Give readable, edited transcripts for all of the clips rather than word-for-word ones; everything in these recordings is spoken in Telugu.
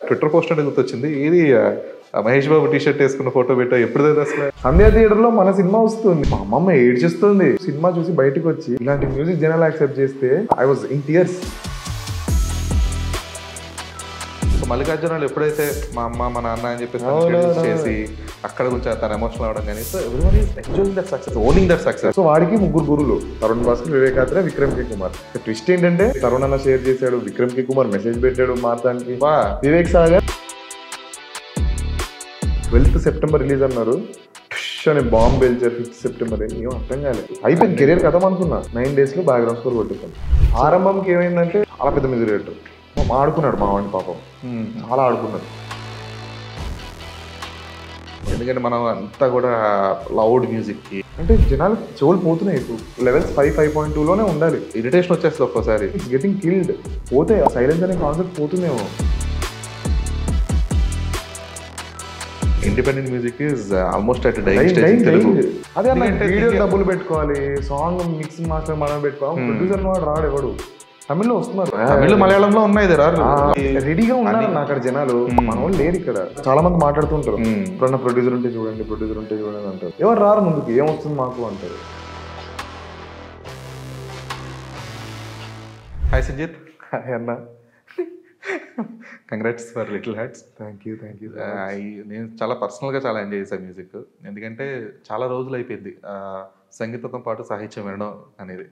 ట్విట్టర్ పోస్ట్ అంటే గుర్తొచ్చింది. ఏది మహేష్ బాబు టీ షర్ట్ వేసుకున్న ఫోటో పెట్టా ఎప్పుడు అసలు సంధ్యా థియేటర్ లో మన సినిమా వస్తుంది, మా అమ్మమ్మ ఏడ్చేస్తుంది. సినిమా చూసి బయటకు వచ్చి ఇలాంటి మ్యూజిక్ జనాలు యాక్సెప్ట్ చేస్తే I was in tears. Mallikarjuna ఎప్పుడైతే మా అమ్మ మా నాన్న అని చెప్పేసి introduce చేసి అక్కడ కొంచెం తన ఎమోషనల్ అవడం కానీ so everyone is enjoying that success, owning that success. So వాడికి ముగ్గురు గురువులు, తరుణ్ భాస్కర్, వివేకాత్ర, విక్రమ్ కే కుమార్. ట్విస్ట్ ఏంటంటే తరుణ్ అన్న షేర్ చేశాడు, విక్రమ్ కే కుమార్ మెసేజ్ పెట్టాడు మార్తానికి. Vivek Sagar 12th September release అన్నారు, అని బాంబు పేల్చారు 5th సెప్టెంబర్. ఏం అర్థం కాలేదు, అయిపోయింది కెరీర్ కథ అనుకున్నా. 9 days లో బ్యాక్గ్రౌండ్ స్కోర్ కొట్టుకున్నాను. ఆరంభంకి ఏమైందంటే చాలా పెద్ద మ్యూజిక్ డైరెక్టర్ ఆడుకున్నాడు మా వాడిని, పాపం చాలా ఆడుకున్నాడు. ఎందుకంటే మనం అంతా కూడా లౌడ్ మ్యూజిక్ కి అంటే జనాలు చెవులు పోతున్నాయి. ఇప్పుడు లెవెల్స్ 5.2లోనే ఉండాలి. ఇరిటేషన్ వచ్చేస్తుంది ఒక్కోసారి. It's getting killed. పోతే సైలెన్స్ అనే కాన్సెప్ట్ పోతుందేమో. Independent music is almost at dying stage Telugu. అదే వీడియో డబ్బులు పెట్టుకోవాలి, సాంగ్ మిక్స్ మాస్టర్ మనం పెట్టుకోవాలి. ప్రొడ్యూసర్ వాడు రాడు ఎవడు. తమిళ్లో వస్తున్నారు, తమిళ మలయాళంలో ఉన్నాయి రెడీగా ఉన్నారు అక్కడ జనాలు. మన వాళ్ళు లేరు ఇక్కడ. చాలా మంది మాట్లాడుతుంటారు, ఇప్పుడన్నా ప్రొడ్యూసర్ ఉంటే చూడండి, ప్రొడ్యూసర్ ఉంటే చూడండి అంటారు. ఎవరు రారు ముందుకు, ఏమొస్తుంది మాకు అంటారు. హాయ్ సంజిత్. అన్నా congrats for little hearts. Thank you. నేను చాలా పర్సనల్గా చాలా ఎంజాయ్ చేశాను మ్యూజిక్. ఎందుకంటే చాలా రోజులు అయిపోయింది సంగీతంతో పాటు సాహిత్యం వినడం అనేది.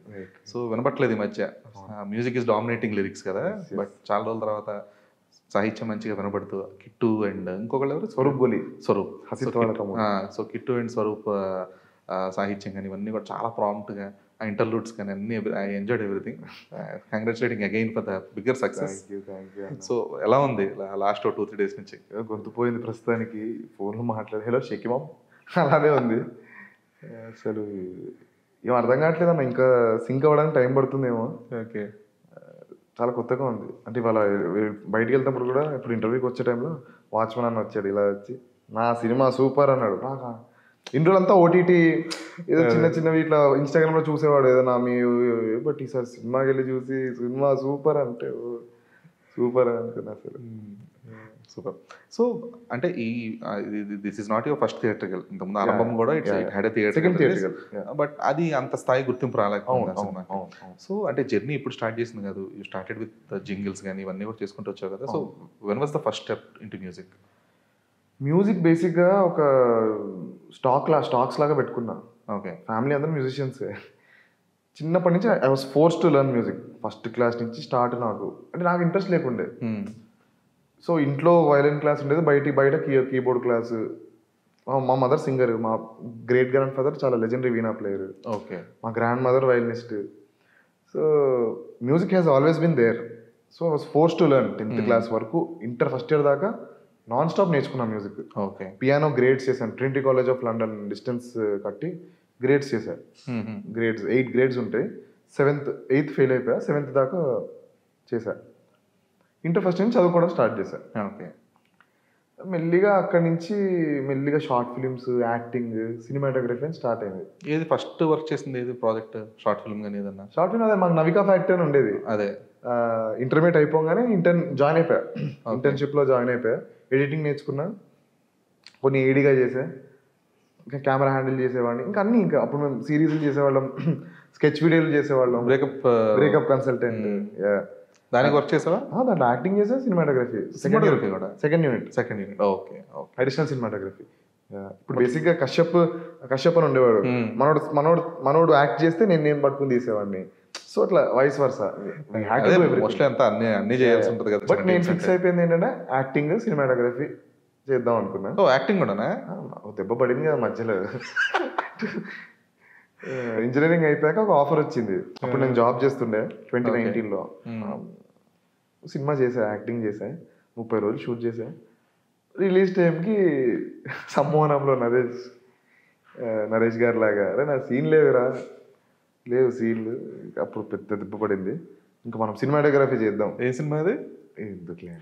సో వినపట్లేదు ఈ మధ్య. మ్యూజిక్ ఈజ్ డామినేటింగ్ లిరిక్స్ కదా, బట్ చాలా రోజుల తర్వాత సాహిత్యం మంచిగా వినపడుతూ కిట్టు అండ్ ఇంకొకళ్ళు ఎవరు స్వరూప్ గోలి, స్వరూప్. సో కిట్టు అండ్ స్వరూప్ సాహిత్యం కానీ ఇవన్నీ కూడా చాలా ప్రాంప్ట్గా, ఆ ఇంటర్లూడ్స్ కానీ అన్ని I enjoyed everything. Congratulating again for the bigger success. So ఎలా ఉంది లాస్ట్ 2-3 days నుంచి? గొంతు పోయింది ప్రస్తుతానికి, ఫోన్లో మాట్లాడి హలో షెకిమా అలానే ఉంది. అసలు ఏం అర్థం కావట్లేదు అన్న, ఇంకా సింక్ అవ్వడానికి టైం పడుతుందేమో. ఓకే, చాలా కొత్తగా ఉంది. అంటే ఇవాళ బయటికి వెళ్తున్నప్పుడు కూడా, ఇప్పుడు ఇంటర్వ్యూకి వచ్చే టైంలో వాచ్మెన్ అన్న వచ్చాడు, ఇలా వచ్చి నా సినిమా సూపర్ అన్నాడు. నాకు ఇన్ని రోజులంతా ఓటీటీ ఏదో చిన్న చిన్నవి ఇట్లా ఇన్స్టాగ్రామ్లో చూసేవాడు ఏదైనా మీ, బట్ ఈసారి సినిమాకి వెళ్ళి చూసి సినిమా సూపర్ అంటే సూపర్ అనుకున్నా. అసలు సూపర్. సో అంటే ఈ this is not your first theatrical, ఇంతకుముందు ఆరంభం కూడా ఇట్స్ హ్యాడ్ థియేటర్, బట్ అది అంత స్థాయి గుర్తింపు రాలేకపోయింది. సో అంటే జర్నీ ఇప్పుడు స్టార్ట్ చేసింది కాదు, యూ స్టార్టెడ్ విత్ జింగిల్స్ కానీ ఇవన్నీ కూడా చేసుకుంటూ వచ్చావు కదా. So when was the first step into music? Music బేసిక్గా ఒక స్టాక్స్ లాగా పెట్టుకున్నా. ఓకే, ఫ్యామిలీ అందరూ మ్యూజిషియన్సే. చిన్నప్పటి నుంచి I was forced to learn music. First class నుంచి స్టార్ట్. నాకు అంటే నాకు ఇంట్రెస్ట్ లేకుండే. సో ఇంట్లో వయలిన్ క్లాస్ ఉండేది, బయట కీబోర్డ్ క్లాసు. మా మదర్ సింగర్, మా గ్రేట్ గ్రాండ్ ఫాదర్ చాలా లెజెండరీ వీణా ప్లేయర్. ఓకే, మా grandmother violinist. So music has always been there. So I was forced to learn 10th class వరకు. ఇంటర్ ఫస్ట్ ఇయర్ దాకా నాన్ స్టాప్ నేర్చుకున్నాను మ్యూజిక్. ఓకే, పియానో గ్రేడ్స్ చేశాను, Trinity College of London distance కట్టి గ్రేడ్స్ చేశాను. గ్రేడ్స్ 8 grades ఉంటాయి. 8th ఫెయిల్ అయిపోయా, 7th దాకా చేశా. ఇంటర్ ఫస్ట్ నుంచి చదువుకోవడం స్టార్ట్ చేశాను. ఓకే, మెల్లిగా అక్కడి నుంచి మెల్లిగా షార్ట్ ఫిలిమ్స్, యాక్టింగ్, సినిమాటోగ్రఫీ అని స్టార్ట్ అయింది. ఏది ఫస్ట్ వర్క్ చేసింది, ఏది ప్రాజెక్ట్, షార్ట్ ఫిల్మ్ కానీ ఏదన్నా? షార్ట్ ఫిల్మ్ అదే మాకు నవికా ఫ్యాక్టరీ అని ఉండేది. అదే ఇంటర్మీడియట్ అయిపోగానే జాయిన్ అయిపోయా, ఇంటర్న్షిప్లో జాయిన్ అయిపోయా. ఎడిటింగ్ నేర్చుకున్నా, కొన్ని ఏడీగా చేసా, ఇంకా కెమెరా హ్యాండిల్ చేసేవాడిని, ఇంకా అన్నీ. ఇంకా అప్పుడు మేము సిరీస్లు చేసేవాళ్ళం, స్కెచ్ వీడియోలు చేసేవాళ్ళం, బ్రేకప్ కన్సల్టెంట్. దానికి వర్క్ చేసావా? దాంట్లో యాక్టింగ్ చేసా, సినిమాటోగ్రఫీ కూడా second unit. Okay, additional cinematography. ఇప్పుడు బేసిక్గా కశ్యప్ అని ఉండేవాడు, మనోడు యాక్ట్ చేస్తే నేను పట్టుకుని తీసేవాడిని. సో అట్లా వైస్ వర్సా. అన్ని చేయాల్సి ఉంటుంది కదా. బట్ నేను ఫిక్స్ అయిపోయింది ఏంటంటే యాక్టింగ్, సినిమాటోగ్రఫీ చేద్దాం అనుకున్నా. యాక్టింగ్ కూడా దెబ్బ పడింది కదా మధ్యలో. ఇంజనీరింగ్ అయిపోయాక ఒక ఆఫర్ వచ్చింది. అప్పుడు నేను జాబ్ చేస్తుండే 2019లో. సినిమా చేసా, యాక్టింగ్ చేసా, 30 రోజులు షూట్ చేసా. రిలీజ్ టైంకి సమ్మోహనంలో నరేష్ గారి లాగా, అరే నా సీన్ లేవు సీన్లు. అప్పుడు పెద్ద దెబ్బ పడింది. ఇంకా మనం సినిమాటోగ్రఫీ చేద్దాం. ఏ సినిమా అది? ఎందుకులే.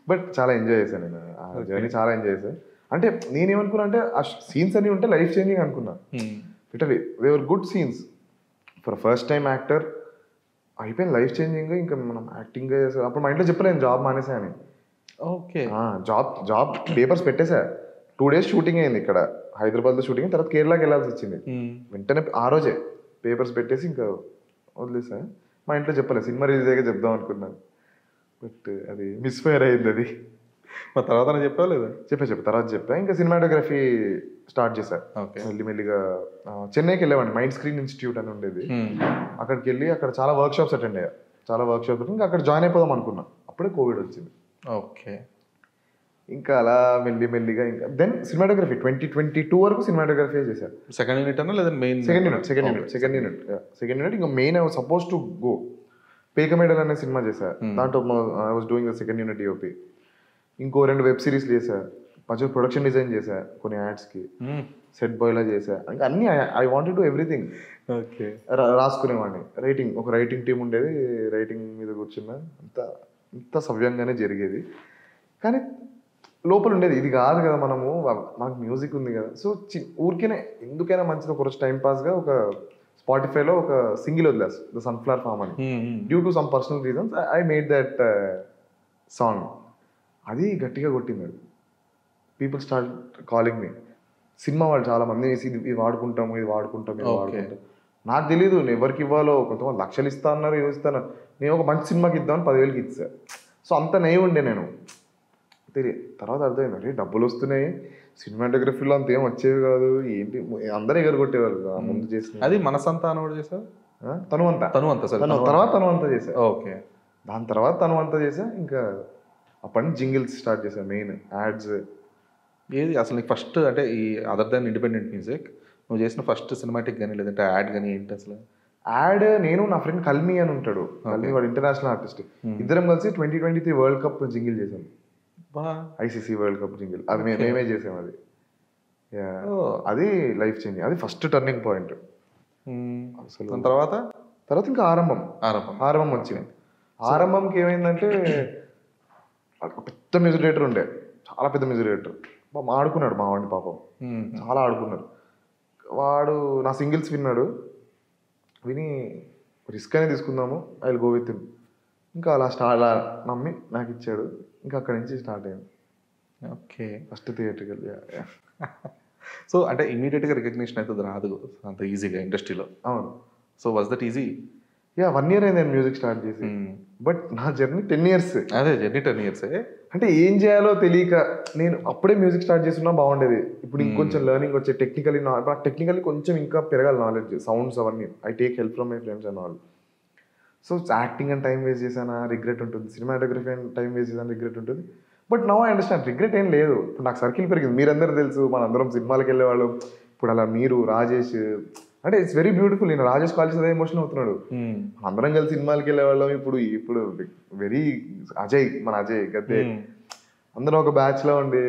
బట్ చాలా ఎంజాయ్ చేశాను నేను ఆ జర్నీ, చాలా ఎంజాయ్ చేశాను. అంటే నేనేమనుకున్నా అంటే ఆ సీన్స్ అన్నీ ఉంటే లైఫ్ చేంజింగ్ అనుకున్నా. Literally they were good scenes for first time actor. అయిపోయింది లైఫ్ చేంజింగ్. ఇంకా మనం యాక్టింగ్ చేసా. అప్పుడు మా ఇంట్లో చెప్పలేను జాబ్ మానేసా అని. ఓకే. జాబ్ పేపర్స్ పెట్టేసా. 2 days షూటింగ్ అయింది ఇక్కడ హైదరాబాద్లో షూటింగ్. తర్వాత కేరళకి వెళ్ళాల్సి వచ్చింది. వెంటనే ఆ రోజే పేపర్స్ పెట్టేసి ఇంకా వదిలేసా. మా ఇంట్లో చెప్పలేదు, సినిమా రిలీజ్ అయ్యాక చెప్దాం అనుకున్నాను. బట్ అది మిస్ఫైర్ అయింది. అది తర్వాత చెప్పావు లేదా? చెప్పా తర్వాత చెప్పా. ఇంకా సినిమాటోగ్రఫీ స్టార్ట్ చేశా మెల్లిమెల్లిగా. చెన్నైకి వెళ్ళేవాడిని, మైండ్ స్క్రీన్ ఇన్స్టిట్యూట్ అని ఉండేది. అక్కడికి వెళ్ళి అక్కడ చాలా వర్క్ షాప్స్ అటెండ్ అయ్యా. చాలా వర్క్ షాప్స్ ఇంకా అక్కడ జాయిన్ అయిపోదాం అనుకున్నా. అప్పుడే కోవిడ్ వచ్చింది. ఓకే. ఇంకా అలా మెల్లిమెల్లిగా ఇంకా దెన్ సినిమాటోగ్రఫీ 2022 వరకు సినిమాటోగ్రఫీ చేశాను. సెకండ్ యూనిట్ అన్నా లేదా మెయిన్? Second unit. ఇంకా main I was suppose to go Pekamedal అనే సినిమా చేశా. దాంట్లో I was doing the second unit DOP. ఇంకో 2 వెబ్ సిరీస్ చేశా. మధ్య ప్రొడక్షన్ డిజైన్ చేశా, కొన్ని యాడ్స్కి సెట్ బాయ్లా చేశా. ఇంకా అన్ని I wanted to everything. Okay. రాసుకునేవాడిని. ఒక రైటింగ్ టీం ఉండేది. రైటింగ్ మీద కూర్చున్నా. అంత సవ్యంగానే జరిగేది. కానీ లోపల ఉండేది ఇది కాదు కదా, మనకు మ్యూజిక్ ఉంది కదా. సో ఊరికేనే ఎందుకైనా మంచిది ఒక రోజు టైం పాస్గా ఒక స్పాటిఫైలో ఒక సింగిల్ వదిలేసు, ద సన్ఫ్లవర్ ఫార్మ్ అని. Due to some personal reasons I made that song. అది గట్టిగా కొట్టింది. అది పీపుల్ స్టార్ట్ కాలింగ్ మీ. సినిమా వాళ్ళు చాలా మంది ఇది వాడుకుంటాము. నాకు తెలీదు ఎవరికి ఇవ్వాలో. కొంతమంది లక్షలు ఇస్తా అన్నారు, ఇస్తాను. నేను ఒక మంచి సినిమాకి ఇద్దామని 10,000కి ఇచ్చా. సో అంత నెయ్యి ఉండే నేను. తెలియదు తర్వాత అర్థమైంది, అంటే డబ్బులు వస్తున్నాయి, సినిమాటోగ్రఫీలో అంత ఏం వచ్చేవి కాదు, ఏంటి అందరూ ఎగరగొట్టేవాళ్ళు ముందు చేసిన. అది మనసంతా కూడా చేసా. తర్వాత తను అంతా చేశా. ఓకే. దాని తర్వాత తను అంతా చేసా. ఇంకా అప్పటి నుంచి జింగిల్స్ స్టార్ట్ చేశా, మెయిన్ యాడ్స్. ఏది అసలు నీకు ఫస్ట్ అంటే ఈ అదర్ దాన్ ఇండిపెండెంట్ మ్యూజిక్ నువ్వు చేసిన ఫస్ట్ సినిమాటిక్ కానీ లేదంటే యాడ్ కానీ ఏంటి అసలు? యాడ్ నేను నా ఫ్రెండ్ కల్మి అని ఉంటాడు. కల్మి వాడు ఇంటర్నేషనల్ ఆర్టిస్ట్. ఇద్దరం కలిసి 2023 వరల్డ్ కప్ జింగిల్ చేసాం. ICC world cup jingle. అది మేమే చేసాం. అది అది లైఫ్ చేంజ్. అది ఫస్ట్ టర్నింగ్ పాయింట్. అసలు తర్వాత ఇంకా ఆరంభం వచ్చింది. ఆరంభంకి ఏమైందంటే పెద్ద మ్యూజిక్ డైరెక్టర్ ఉండే, చాలా పెద్ద మ్యూజిక్ డైరెక్టర్. ఆడుకున్నాడు మా వాడిని, పాపం చాలా ఆడుకున్నాడు. వాడు నా సింగిల్స్ విని రిస్క్ అనేది తీసుకుందాము, I will go with him. ఇంకా అలా నమ్మి నాకు ఇచ్చాడు. ఇంకా అక్కడి నుంచి స్టార్ట్ అయింది. ఓకే. ఫస్ట్ థియేటర్కి. సో అంటే ఇమీడియట్గా రికగ్నిషన్ అయితే రాదు అంత ఈజీగా ఇండస్ట్రీలో. అవును. So was that easy? 1 year అయింది నేను మ్యూజిక్ స్టార్ట్ చేసి. బట్ నా జర్నీ 10 years. అదే జర్నీ 10 years. అంటే ఏం చేయాలో తెలియక నేను అప్పుడే మ్యూజిక్ స్టార్ట్ చేస్తున్నా బాగుండేది. ఇప్పుడు ఇంకొంచెం లెర్నింగ్ వచ్చే టెక్నికల్లీ కొంచెం ఇంకా పెరగాలి నాలెడ్జ్, సౌండ్స్ అవన్నీ. I take help from my friends and all. So acting అని టైం వేస్ట్ చేశానా రిగ్రెట్ ఉంటుంది, సినిమాటోగ్రఫీ అని టైం వేస్ట్ చేశాను రిగ్రెట్ ఉంటుంది. But now I understand regret ఏం లేదు. ఇప్పుడు నాకు సర్కిల్ పెరిగింది, మీరందరూ తెలుసు, మనందరం సినిమాలకు వెళ్ళేవాళ్ళు. ఇప్పుడు అలా మీరు రాజేష్ అంటే ఇట్స్ వెరీ బ్యూటిఫుల్. నేను రాజేష్ కాలేజ్ అదే ఎమోషన్ అవుతున్నాడు. అందరం కలిసి సినిమాలకి వెళ్ళేవాళ్ళం. ఇప్పుడు వెరీ మన అజయ్ గద్దే అందరం ఒక బ్యాచ్ లో ఉండి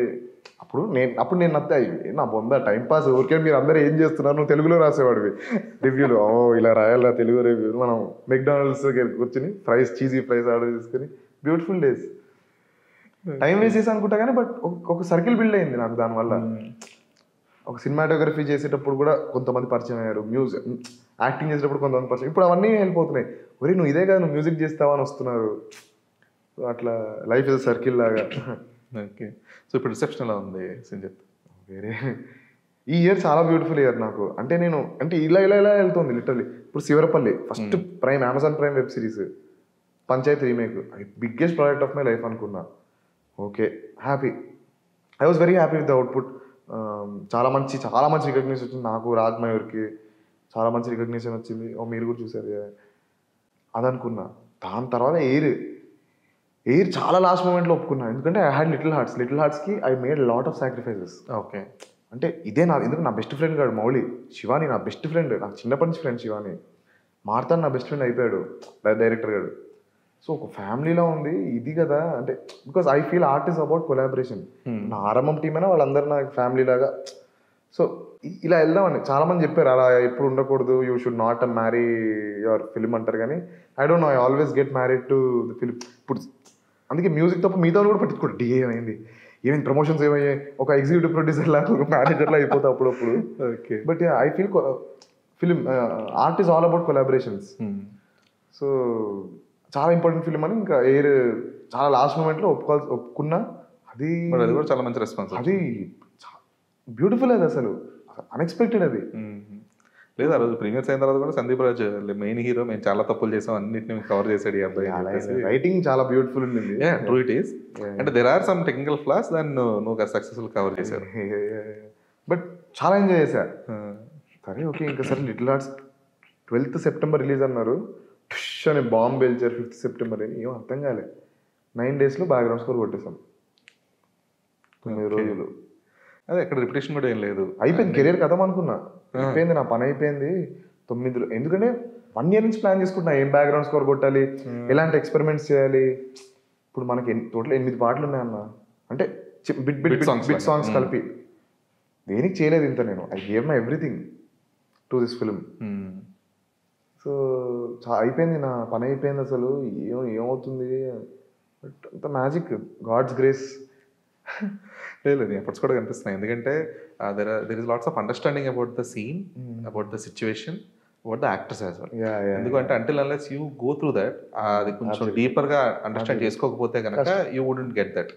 అప్పుడు నేను నత్తాయి నా బొంద టైం పాస్ ఊరికే మీరు అందరూ ఏం చేస్తున్నారు, నువ్వు తెలుగులో రాసేవాడివి రివ్యూలు. ఇలా రాయాలా తెలుగు రివ్యూ. మనం మెక్డానల్డ్స్ కూర్చొని చీజీ ఫ్రైస్ ఆర్డర్ చేసుకుని బ్యూటిఫుల్ డేస్. టైం వేస్ట్ చేసి అనుకుంటా కానీ బట్ ఒక సర్కిల్ బిల్డ్ అయింది నాకు దానివల్ల. ఒక సినిమాటోగ్రఫీ చేసేటప్పుడు కూడా కొంతమంది పరిచయం అయ్యారు, యాక్టింగ్ చేసేటప్పుడు కొంతమంది పరిచయం. ఇప్పుడు అవన్నీ హెల్ప్ అవుతున్నాయి. ఒరే నువ్వు ఇదే కదా, నువ్వు మ్యూజిక్ చేస్తావా అని వస్తున్నారు. సో అట్లా లైఫ్ ఇస్ సర్కిల్ లాగా. ఓకే. సో ఇప్పుడు రిసెప్షన్ ఎలా ఉంది సంజిత్? వేరే ఈ ఇయర్ చాలా బ్యూటిఫుల్ ఇయర్ నాకు. అంటే ఇలా వెళ్తుంది లిటరలీ. ఇప్పుడు Sivarapalli first prime, Amazon prime web series Panchayat remake, biggest project of my life అనుకున్నా. Okay, happy. I was very happy with the output. చాలా మంచి రికగ్నిషన్ వచ్చింది నాకు, రాజ్మయూర్కి చాలా మంచి రికగ్నిషన్ వచ్చింది. మీరు కూడా చూసారు అది అనుకున్నా. దాని తర్వాత ఎయిర్ చాలా లాస్ట్ మూమెంట్లో ఒప్పుకున్నా. ఎందుకంటే ఐ హ్యాడ్ లిటిల్ హార్ట్స్కి I made lot of sacrifices. Okay. అంటే ఇదే ఎందుకంటే నా బెస్ట్ ఫ్రెండ్ గాడు మౌలి, శివాని నా బెస్ట్ ఫ్రెండ్, నాకు చిన్నప్పటి నుంచి ఫ్రెండ్ శివాని. మార్తాన్ నా బెస్ట్ ఫ్రెండ్ అయిపోయాడు డైరెక్టర్ గారు. సో ఒక ఫ్యామిలీలో ఉంది ఇది కదా. అంటే because I feel art is about collaboration. నా ఆరంభం టీం అయినా వాళ్ళందరూ నా ఫ్యామిలీ లాగా. సో ఇలా వెళ్దామని చాలా మంది చెప్పారు, అలా ఎప్పుడు ఉండకూడదు, you should not marry your film అంటారు. కానీ I don't know, I always get married to the film. ఇప్పుడు అందుకే మ్యూజిక్ తప్ప మిగతా కూడా పట్టించుకోండి. డిఏ ఏమైంది, ప్రమోషన్స్ ఏమయ్యాయి, ఒక ఎగ్జిక్యూటివ్ ప్రొడ్యూసర్ లాగా మేనేజర్ లా అయిపోతా అప్పుడప్పుడు. But I feel film art is all about collaborations. So చాలా ఇంపార్టెంట్ ఫిల్మ్ అని ఇంకా చాలా లాస్ట్ మూమెంట్లో ఒప్పుకున్నా. అది అది కూడా చాలా మంచి రెస్పాన్స్. అది బ్యూటిఫుల్, అది అసలు అన్ఎక్స్పెక్టెడ్ అది. లేదు, ఆ రోజు ప్రీమియర్స్ అయిన తర్వాత కూడా సందీప్ రాజ్ మెయిన్ హీరో, మేము చాలా తప్పులు చేసాం, అన్నిటిని కవర్ చేసాడు ఈ అబ్బాయి. రైటింగ్ చాలా బ్యూటిఫుల్ ఉంది. True it is. అంటే there are some technical flaws, దాన్ని నువ్వు సక్సెస్ఫుల్ కవర్ చేశారు. బట్ చాలా ఎంజాయ్ చేశా. సరే ఓకే, ఇంకా సరే little arts 12th September release అన్నారు. అని బాంబ్ పేల్చారు 5th సెప్టెంబర్ అని. ఏం అర్థం కాలే. 9 daysలో బ్యాక్గ్రౌండ్ స్కోర్ కొట్టేసాం. 9 రోజులు. అదే ఎక్కడ రిపిటేషన్ కూడా ఏం లేదు. అయిపోయింది, కెరీర్ కథం అనుకున్నా. అయిపోయింది, నా పని అయిపోయింది 9. ఎందుకంటే 1 year నుంచి ప్లాన్ చేసుకుంటున్నా ఏం బ్యాక్గ్రౌండ్ స్కోర్ కొట్టాలి, ఎలాంటి ఎక్స్పెరిమెంట్స్ చేయాలి. ఇప్పుడు మనకి టోటల్ 8 పాటలు ఉన్నాయన్న. అంటే బిట్ సాంగ్స్ కలిపి. దేనికి చేయలేదు ఇంత నేను. I gave my everything to this film. So అయిపోయింది, నా పని అయిపోయింది. అసలు ఏమవుతుంది, బట్ అంత మ్యాజిక్, గాడ్స్ గ్రేస్. లేదు, ఎఫర్ట్స్ కూడా కనిపిస్తున్నాయి. ఎందుకంటే there is lots of understanding about the scene, about the situation, about the actors as well. ఎందుకంటే until unless you go through that, అది కొంచెం డీపర్ గా అండర్స్టాండ్ చేసుకోకపోతే కనుక you wouldn't get that.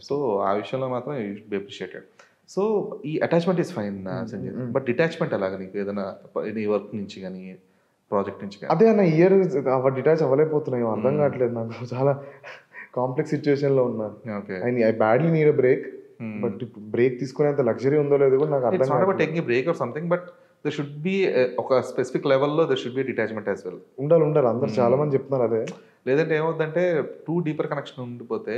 So ఆ విషయంలో మాత్రం you should be appreciated. So ఈ attachment is fine Sanjay, but detachment అలాగా నీకు ఏదైనా నీ వర్క్ నుంచి కానీ ప్రాజెక్ట్ నుంచి కానీ? అదే అన్న, ఇయర్ డిటాచ్ అవ్వలేకపోతున్నాయి, అర్థం కావట్లేదు నాకు. చాలా కాంప్లెక్స్ సిచ్యువేషన్ లో ఉన్నా. I badly need a break, but break తీసుకునేంత లగ్జరీ ఉందో లేదో కూడా నాకు అర్థం కాదు. Taking break or something, but there should be ఒక స్పెసిఫిక్ లెవెల్లో there should be a detachment as well. ఉండాలి. అందరు చాలా మంది చెప్తున్నారు అదే. లేదంటే ఏమవుతుందంటే టూ డీపర్ కనెక్షన్ ఉండిపోతే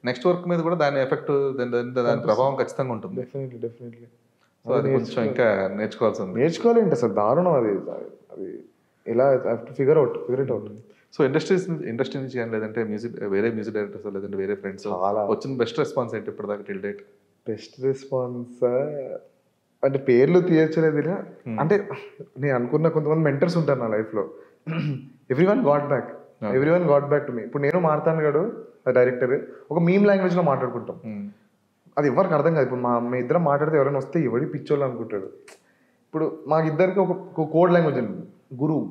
నెక్స్ట్ వర్క్ మీద కూడా దాని ఎఫెక్ట్, దాని ప్రభావం ఖచ్చితంగా ఉంటుంది. డెఫినెట్లీ. సో అది కొంచెం ఇంకా నేర్చుకోవాలి అంటే అసలు దారుణం అది. ఎలా figure it out. So industry నుంచి కానీ లేదంటే వేరే మ్యూజిక్ డైరెక్టర్స్ లేదంటే వేరే ఫ్రెండ్స్ వచ్చిన బెస్ట్ రెస్పాన్స్ ఏంటి ఇప్పటిదాకా టిల్ డేట్? బెస్ట్ రెస్పాన్స్ అంటే పేర్లు తీయచ్చలేదు. అంటే నేను అనుకున్న కొంతమంది మెంటర్స్ ఉంటారు నా లైఫ్లో. Everyone got back to me. ఇప్పుడు నేను మారుతాను కాదు డైరెక్టర్, ఒక మీమ్ లాంగ్వేజ్లో మాట్లాడుకుంటాం. అది ఎవరికి అర్థం కాదు. ఇప్పుడు మీ ఇద్దరం మాట్లాడితే ఎవరైనా వస్తే ఎవడి పిచ్చోళ్ళు అనుకుంటాడు. ఇప్పుడు మాకిద్దరికి ఒక కోడ్ లాంగ్వేజ్ ఉంది, గురువు,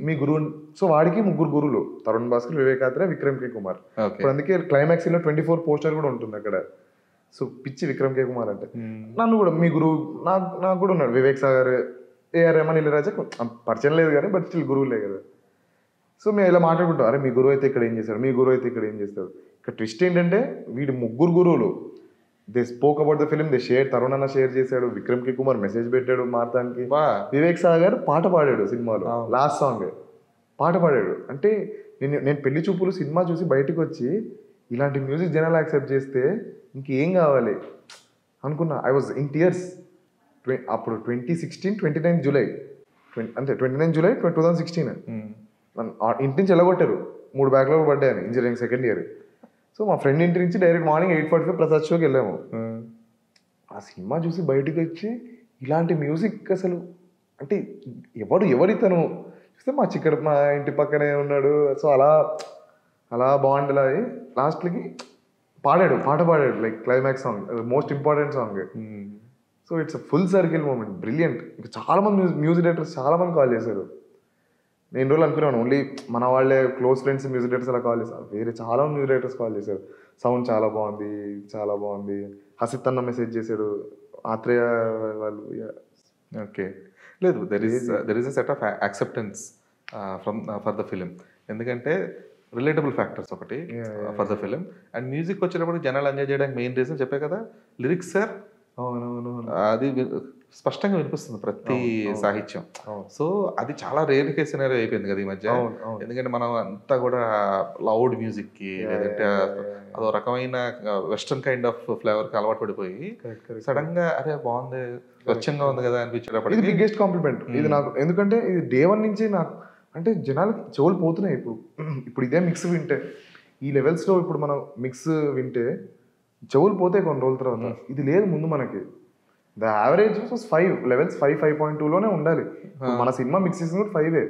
మీ గురువు. సో వాడికి 3 గురువులు, తరుణ్ భాస్కర్, వివేకాత్ర, విక్రమ్ కే కుమార్. ఇప్పుడు అందుకే క్లైమాక్స్ లో 24 పోస్టర్ కూడా ఉంటుంది అక్కడ. సో పిచ్చి విక్రమ్ కే కుమార్ అంటే. నన్ను కూడా మీ గురువు, నాకు కూడా ఉన్నాడు వివేక్ సాగర్, ఏఆర్ రెహమాన్, ఇళయరాజా పరిచయం లేదు కానీ బట్ స్టిల్ గురువులే కదా. సో మేము ఇలా మాట్లాడుకుంటాం, అరే మీ గురువు అయితే ఇక్కడ ఏం చేస్తాడు, మీ గురువు అయితే ఇక్కడ ఏం చేస్తాడు. ఇక్కడ ట్విస్ట్ ఏంటంటే వీడి 3 గురువులు, they spoke about the film, they share. Tarun అన్న షేర్ చేశాడు, విక్రమ్ కే కుమార్ మెసేజ్ పెట్టాడు మార్తానికి, వివేక్ సాగర్ పాట పాడాడు సినిమాలో, లాస్ట్ సాంగ్ పాట పాడాడు. అంటే నేను పెళ్లి చూపులు సినిమా చూసి బయటకు వచ్చి ఇలాంటి మ్యూజిక్ జనాలు యాక్సెప్ట్ చేస్తే ఇంకేం కావాలి అనుకున్నా. I was in tears. అప్పుడు 2016 29 జూలై, అంటే 29 జూలై 2016 ఇంటి నుంచి ఎలాగొట్టారు. 3 బ్యాక్లాగ్ పడ్డాయని ఇంజనీరింగ్ సెకండ్ ఇయర్. సో మా ఫ్రెండ్ ఇంటి నుంచి డైరెక్ట్ మార్నింగ్ 8:45 ప్రసాద్ షోకి వెళ్ళాము. ఆ సినిమా చూసి బయటకు వచ్చి ఇలాంటి మ్యూజిక్ అసలు అంటే ఎవరితను చూస్తే మా ఇంటి పక్కనే ఉన్నాడు. సో అలా బాగుండేలా లాస్ట్కి పాట పాడాడు, like climax song, most important song. So it's a full circle moment, brilliant. ఇంకా చాలా మంది మ్యూజిక్ డైరెక్టర్స్ చాలా మంది కాల్ చేశారు. నేను రోజులు అనుకున్నాను ఓన్లీ మన వాళ్ళే క్లోజ్ ఫ్రెండ్స్ మ్యూజిక్ డైరెక్టర్స్ అలా కాల్ చేశారు. వేరే చాలా మంది మ్యూజిక్ డైరెక్టర్స్ కాల్ చేశారు, సౌండ్ చాలా బాగుంది. హసిత్ అన్న మెసేజ్ చేశాడు, ఆత్రేయ వాళ్ళు. ఓకే, లేదు, there is a set of acceptance for the film. ఎందుకంటే రిలేటబుల్ ఫ్యాక్టర్స్ ఒకటి for the film. And music వచ్చేటప్పుడు జనాలు ఎంజాయ్ చేయడానికి మెయిన్ రీజన్ చెప్పే కదా, లిరిక్స్ సార్. అది స్పష్టంగా వినిపిస్తుంది ప్రతి సాహిత్యం. సో అది చాలా రేర్ కేస్ సినారియో అయిపోయింది కదా ఈ మధ్య. ఎందుకంటే మనం అంతా కూడా లౌడ్ మ్యూజిక్ కి లేదంటే అదో రకమైన వెస్టర్న్ కైండ్ ఆఫ్ ఫ్లేవర్ కి అలవాటు పడిపోయి సడన్ గా అరే బాగుంది, స్వచ్ఛంగా ఉంది కదా అనిపించేటప్పుడు ఇది బిగ్గెస్ట్ కాంప్లిమెంట్ ఇది నాకు. ఎందుకంటే ఇది డే 1 నుంచి నాకు అంటే జనాలకి చెవులు పోతున్నాయి. ఇప్పుడు ఇదే మిక్స్ వింటే, ఈ లెవెల్స్లో ఇప్పుడు మనం మిక్స్ వింటే చెవులు పోతాయి కొన్ని రోజుల తర్వాత. ఇది లేదు ముందు మనకి. ద యావరేజ్ 5 లెవెల్స్ 5.2లోనే ఉండాలి. మన సినిమా మిక్స్ చేసిన 5.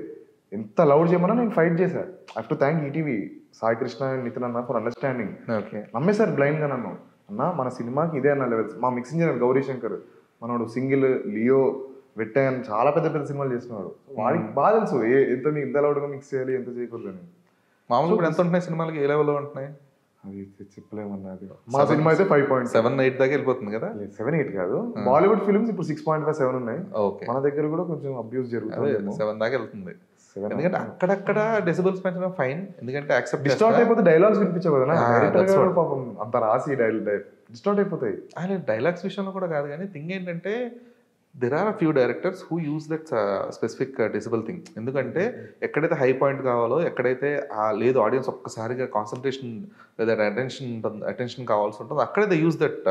ఎంత లౌడ్ చేయమన్నా నేను ఫైట్ చేశాను. I have to thank ETV, Sai Krishna and Nitin అన్న ఫర్ అండర్స్టాండింగ్. నమ్మేశారు బ్లైండ్గా నన్ను. అన్న మన సినిమాకి ఇదే అన్న లెవెల్స్. మా మిక్స్ ఇంజనీర్ గౌరీ శంకర్, మనోడు సింగిల్, లియో, వెట్టన్ చాలా పెద్ద పెద్ద సినిమాలు చేస్తున్నాడు. వాడికి బాగా తెలుసు ఎంత ఎంత లౌడ్గా మిక్స్ చేయాలి, ఎంత చేయకూడదు అని. మామూలుగా ఇప్పుడు ఎంత ఉంటున్నాయి సినిమాలకి, ఏ లెవెల్లో ఉంటున్నాయి అది చెప్పలేమన్నా. అది మా సినిమా అయితే 5.7 8 దాకా వెళ్ళిపోతుంది కదా. 7-8 కాదు, బాలీవుడ్ ఫిల్మ్స్ ఇప్పుడు 6.5 7 ఉన్నాయి. ఓకే, మన దగ్గర కూడా కొంచెం అబ్యూస్ జరుగుతుంది. 7 దాకా వెళ్తుంది. ఎందుకంటే అక్కడక్కడ డెసిబల్స్ పెంచడం ఫైన్, ఎందుకంటే యాక్సెప్ట్ డిస్టార్ట్ అయిపోతే డైలాగ్స్ వినిపించవు కదా డైరెక్టర్ పాపం అంత రాసి డిస్టార్ట్ అయిపోతాయి. ఆయన డైలాగ్స్ విషయంలో కూడా కాదు, కానీ థింగ్ ఏంటంటే there are a few directors who use that specific decibel thing. ఎందుకంటే ఎక్కడైతే హై పాయింట్ కావాలో, ఎక్కడైతే లేదు ఆడియన్స్ ఒక్కసారిగా కాన్సన్ట్రేషన్ లేదా అటెన్షన్ కావాల్సి ఉంటుంది, అక్కడైతే యూజ్ దట్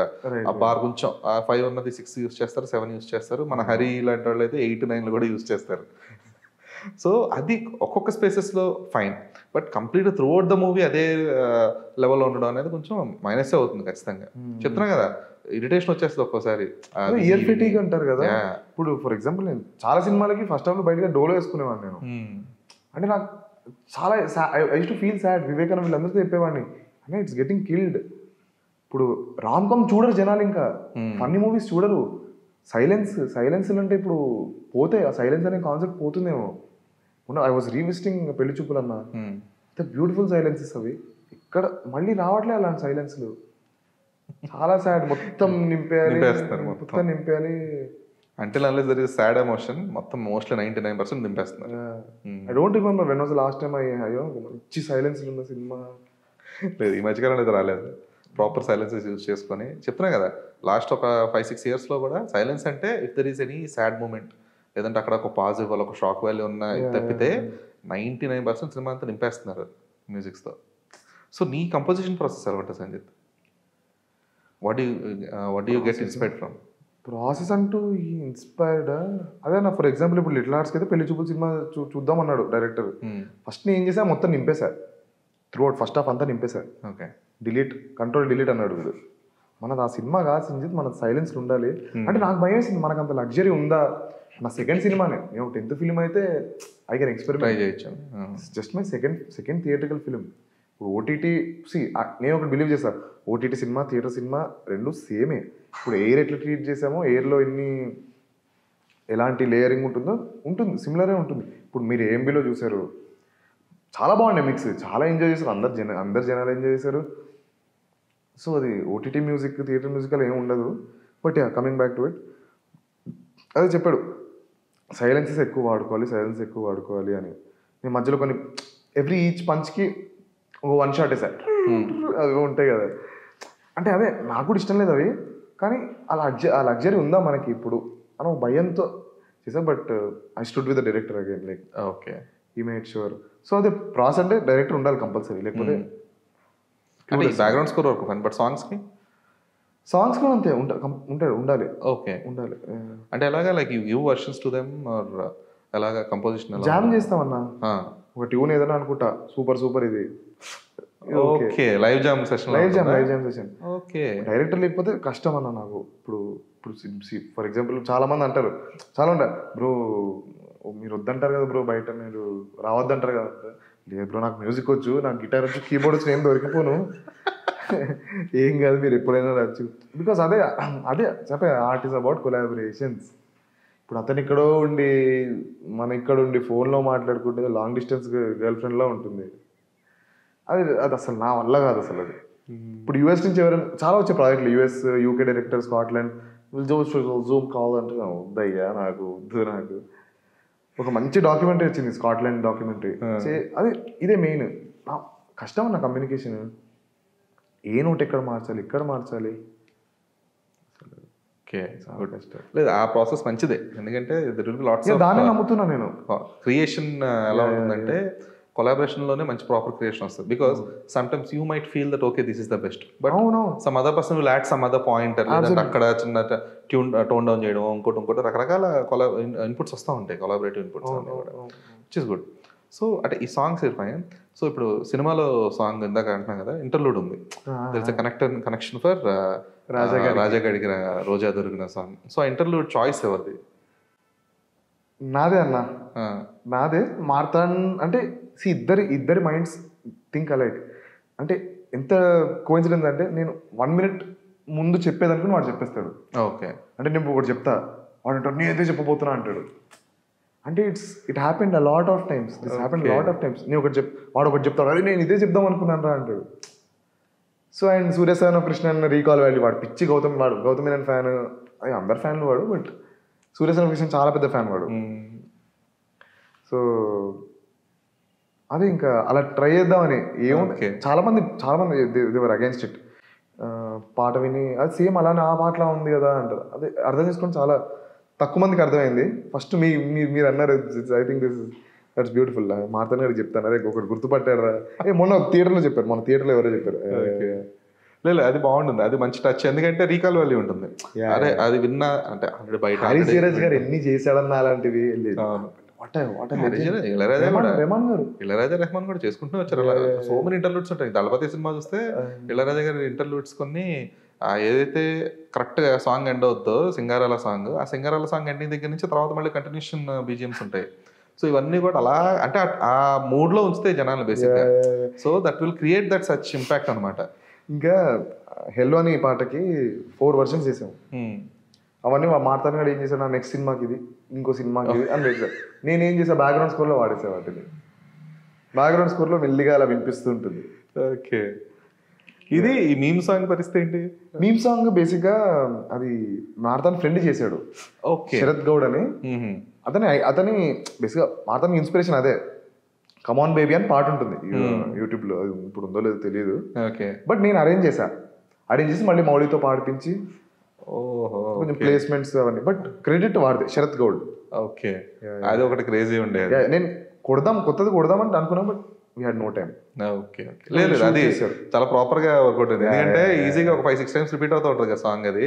ఆ బార్ కొంచెం 5 ఉన్నది 6 యూస్ చేస్తారు, 7 యూస్ చేస్తారు. మన హరి లాంటి వాళ్ళు అయితే 8 9 కూడా యూస్ చేస్తారు. సో అది ఒక్కొక్క స్పేసెస్లో fine, but complete throughout the movie అదే లెవెల్లో ఉండడం అనేది కొంచెం మైనస్ అవుతుంది ఖచ్చితంగా. చెప్తున్నా కదా, ఇరిటేషన్ వచ్చేస్తుంది ఒక్కోసారి. ఇయర్ ఫిటింగ్ అంటారు కదా. ఇప్పుడు ఫర్ ఎగ్జాంపుల్ నేను చాలా సినిమాలకి ఫస్ట్ హాఫ్ లో బయటగా డోలో వేసుకునేవాడిని నేను. అంటే నాకు చాలా I use to feel sad. Vivekananda వీళ్ళందరితో చెప్పేవాడిని, అంటే ఇట్స్ గెటింగ్ కిల్డ్. ఇప్పుడు రామ్ కామ్ చూడరు జనాలు, ఇంకా ఫన్నీ మూవీస్ చూడరు. సైలెన్స్ అంటే ఇప్పుడు పోతే ఆ సైలెన్స్ అనే కాన్సెప్ట్ పోతుందేమో. ఐ వాజ్ రీవిజిటింగ్ పెళ్లి చూపులు అన్న, బ్యూటిఫుల్ సైలెన్సెస్ అవి. ఇక్కడ మళ్ళీ రావట్లే అలాంటి సైలెన్స్లు. చాలా సాడ్. మొత్తం నింపేయాలి. అంటే దర్ ఇస్ సాడ్ ఎమోషన్ మొత్తం మోస్ట్లీ 99% నింపేస్తున్నారు. I don't remember when was the last time అయ్యో మంచి సైలెన్స్ ఉన్న సినిమా. లేదు, ఈ మధ్యకాలం అయితే రాలేదు. ప్రాపర్ సైలెన్సెస్ యూజ్ చేసుకొని చెప్తున్నా కదా, లాస్ట్ ఒక 5-6 ఇయర్స్లో కూడా సైలెన్స్ అంటే if there is any sad moment, లేదంటే అక్కడ ఒక పాజిటివ్ ఒక షాక్ వాల్యూ ఉన్న తప్పితే 99% సినిమా అంతా నింపేస్తున్నారు మ్యూజిక్స్తో. సో నీ కంపోజిషన్ ప్రాసెస్ ఎలా ఉంటుంది Sanjit? What do you get inspired from? Process అంటూ ఇన్స్పైర్డ్ అదే నా. ఫర్ ఎగ్జాంపుల్ ఇప్పుడు లిటిల్ ఆర్ట్స్కి అయితే పెళ్లి చూపులు సినిమా చూద్దాం అన్నాడు డైరెక్టర్. ఫస్ట్ నేను ఏం చేసా, మొత్తం నింపేశా. త్రూ అవుట్ ఫస్ట్ హాఫ్ అంతా నింపేశా. ఓకే, కంట్రోల్ డిలీట్ అన్నాడు వీడు. మనది ఆ సినిమా కాదు సంజిత్, మన సైలెన్స్ ఉండాలి అంటే. నాకు భయం వేసింది, మనకు అంత లగ్జరీ ఉందా. నా సెకండ్ సినిమానే, నేను 10th ఫిల్మ్ అయితే ఐ కెన్ ఎక్స్పెరిమెంట్ చేయొచ్చు. Just my second theatrical film. ఇప్పుడు ఓటీటీ నేను ఒకటి బిలీవ్ చేస్తాను, ఓటీటీ సినిమా థియేటర్ సినిమా రెండు సేమే. ఇప్పుడు ఎయిర్ ఎట్లా ట్రీట్ చేసామో, ఎయిర్లో ఎలాంటి లేయరింగ్ ఉంటుంది సిమిలరే ఉంటుంది. ఇప్పుడు మీరు ఏఎంబీలో చూసారు, చాలా బాగుండే మిక్స్, చాలా ఎంజాయ్ చేశారు అందరు జనాలు ఎంజాయ్ చేశారు. సో అది ఓటీటీ మ్యూజిక్ థియేటర్ మ్యూజిక్ అలా ఏమి ఉండదు. But coming back to it, అదే చెప్పాడు సైలెన్స్ ఎక్కువ వాడుకోవాలి అని. నేను మధ్యలో కొన్ని ఈచ్ పంచ్కి ఒక 1 షాట్ వేసారు, అవి ఉంటాయి కదా. అంటే అదే నాకు కూడా ఇష్టం లేదు అవి, కానీ ఆ లగ్జరీ ఉందా మనకి ఇప్పుడు అని ఒక భయంతో చేసా. But I stood with the director again, like okay he made sure. So అదే ప్రాసెస్ అంటే డైరెక్టర్ ఉండాలి కంపల్సరీ, లేకపోతే బ్యాక్గ్రౌండ్ స్కోర్ వరకు. బట్ సాంగ్స్ కూడా అంతే ఉండాలి. ఓకే, ఉండాలి. అంటే ఎలాగా, like you versions to them are ఎలాగా కంపోజిషన్? జామ్ చేస్తామన్నా, ఒక ట్యూన్ ఏదైనా అనుకుంటా, సూపర్ ఇది. Okay, live jam session. Okay, director లేకపోతే కష్టం అన్న నాకు. ఇప్పుడు ఫర్ ఎగ్జాంపుల్ చాలా మంది అంటారు, చాలా ఉంటారు, బ్రో మీరు వద్దంటారు కదా బ్రో, బయట మీరు రావద్దంటారు కదా. లేదు బ్రో, నాకు మ్యూజిక్ వచ్చు, నాకు గిటార్ వచ్చు, కీబోర్డ్ వచ్చు, నేను దొరికిపోను, ఏం కాదు మీరు ఎప్పుడైనా రావచ్చు. బికాస్ అదే చెప్పే, ఆర్ట్ ఈస్ అబౌట్ కొలాబరేషన్స్. ఇప్పుడు అతను ఇక్కడో ఉండి మన ఇక్కడ ఉండి ఫోన్లో మాట్లాడుకుంటే లాంగ్ డిస్టెన్స్ గర్ల్ ఫ్రెండ్లో ఉంటుంది. అది అసలు నా వల్ల కాదు అసలు అది. ఇప్పుడు యూఎస్ నుంచి ఎవరైనా చాలా వచ్చే ప్రాజెక్టులు, US UK director, Scotland, Zoom కావాలంటే వద్దయ్యా నాకు ఒక మంచి డాక్యుమెంటరీ వచ్చింది, స్కాట్లాండ్ డాక్యుమెంటరీ. అది ఇదే మెయిన్ కష్టం అన్న కమ్యూనికేషన్. ఏ నోట్ ఎక్కడ మార్చాలి. లేదు, ఆ ప్రాసెస్ మంచిదే, ఎందుకంటే దాన్ని నమ్ముతున్నా నేను. క్రియేషన్ ఎలా ఉంటుందంటే కొలాబరేషన్లోనే మంచి ప్రాపర్ క్రియేషన్ వస్తుంది. Because some times you might feel that okay this is the best, but some other person will add some other pointer, లేదంటే అక్కడ చిన్న టోన్ డౌన్ చేయడం, ఇంకోటి రకరకాల ఇన్పుట్స్ వస్తూ ఉంటాయి, కొలాబరేటివ్ ఇన్పుట్స్ అన్నీ కూడా, విచ్ ఇస్ గుడ్. సో అంటే ఈ సాంగ్స్ ఫైన్. సో ఇప్పుడు సినిమాలో సాంగ్ ఇందాక అంటున్నాం కదా, ఇంటర్లూడ్ ఉంది, there is a connection for Raja గడికి రోజా దొరికిన సాంగ్. సో ఆ ఇంటర్లూడ్ చాయిస్ ఎవరిది? నాదే అన్న, నాదే. మారుతాను అంటే ఇద్దరి మైండ్స్ థింక్ అలైక్. అంటే ఎంత కోఇన్సిడెన్స్ అంటే, నేను 1 minute ముందు చెప్పేదనుకుని వాడు చెప్పేస్తాడు. ఓకే, అంటే నేను ఒకటి చెప్తా, వాడు అంటాడు నేనైతే చెప్పబోతున్నా అంటాడు. అంటే it happened a lot of times, this happened lot of times. నేను ఒకటి వాడు ఒకటి చెప్తాడు, అరే నేను ఇదే చెప్దాం అనుకున్నాను రా అంటాడు. So and Suryasana Krishna recall value, వాడు పిచ్చి గౌతమ్ మీనన్ ఫ్యాన్, అది అందరు ఫ్యాన్లు వాడు, బట్ సూర్యసాన కృష్ణ చాలా పెద్ద ఫ్యాన్ వాడు. సో అది ఇంకా అలా ట్రై చేద్దామని ఏముంది, చాలా మంది దేవర్ అగేన్స్ట్ ఇట్. పాట విని అది సేమ్ అలానే ఆ పాటలా ఉంది కదా అంటారు. అదే అర్థం చేసుకొని చాలా తక్కువ మందికి అర్థమైంది. ఫస్ట్ మీరు అన్నారు, ఐ థింక్ దట్స్ బ్యూటిఫుల్. మార్తన్ గారికి చెప్తాను, అరే ఒకటి గుర్తుపట్టారా, మొన్న థియేటర్లో చెప్పారు, మన థియేటర్లో ఎవరో చెప్పారు. లేదు అది బాగుంటుంది, అది మంచి టచ్, ఎందుకంటే రీకాల్ వాల్యూ ఉంటుంది. అరే అది విన్నా అంటే బయట హరీష్ జయరాజ్ గారు ఎన్ని చేశాడన్న అలాంటివి. ఇళయరాజా రెహమాన్ కూడా చేసుకుంటూ వచ్చారు అలా. సో మెనీ ఇంటర్లూడ్స్ ఉంటాయి. దళపతి సినిమా చూస్తే ఇళయరాజా గారి ఇంటర్లూడ్స్ కొన్ని ఏదైతే కరెక్ట్ గా సాంగ్ ఎండ్ అవుద్దో సింగారాల సాంగ్, ఆ సింగారాల సాంగ్ ఎండింగ్ దగ్గర నుంచి తర్వాత మళ్ళీ కంటిన్యూషన్ బీజిఎమ్స్ ఉంటాయి. సో ఇవన్నీ కూడా అలా అంటే ఆ మూడ్ లో ఉంచితే జనాలు బేసిక్ గా. So that will create that such impact అనమాట. ఇంకా హెల్లో అని పాటకి 4 versions చేసాం. అవన్నీ మార్తాన్ గారు ఏం చేశాను, నెక్స్ట్ సినిమాకి ఇది, ఇంకో సినిమాకి ఇది అని వేసాను. నేనేం చేసా, బ్యాక్గ్రౌండ్ స్కోర్లో వాడేసా వాటిని. బ్యాక్గ్రౌండ్ స్కోర్లో మెల్లిగా అలా వినిపిస్తుంటుంది. ఓకే, ఇది ఈ మీమ్ సాంగ్ పరిస్థితి ఏంటి? మీమ్ సాంగ్ బేసిక్గా అది మార్తాన్ ఫ్రెండ్ చేశాడు, శరత్ గౌడ్ అని. అతని బేసిక్గా మార్తాన్ ఇన్స్పిరేషన్ అదే. కమాన్ బేబీ అని పాట ఉంటుంది యూట్యూబ్లో, అది ఇప్పుడు ఉందో లేదో తెలియదు. బట్ నేను అరేంజ్ చేసి మళ్ళీ మౌళితో పాడిపించి కొంచెం ప్లేస్మెంట్స్ అవన్నీ. బట్ క్రెడిట్ వాడితే శరత్ గౌడ్. ఓకే, అది ఒకటి క్రేజీ ఉండేది. నేను కొత్తది కొడదామని అనుకున్నాం, but we had no time. Okay, లేదు అది చాలా ప్రాపర్ గా వర్కౌట్ అయింది. ఎందుకంటే ఈజీగా ఒక 5-6 times రిపీట్ అవుతూ ఉంటుంది కదా సాంగ్. అది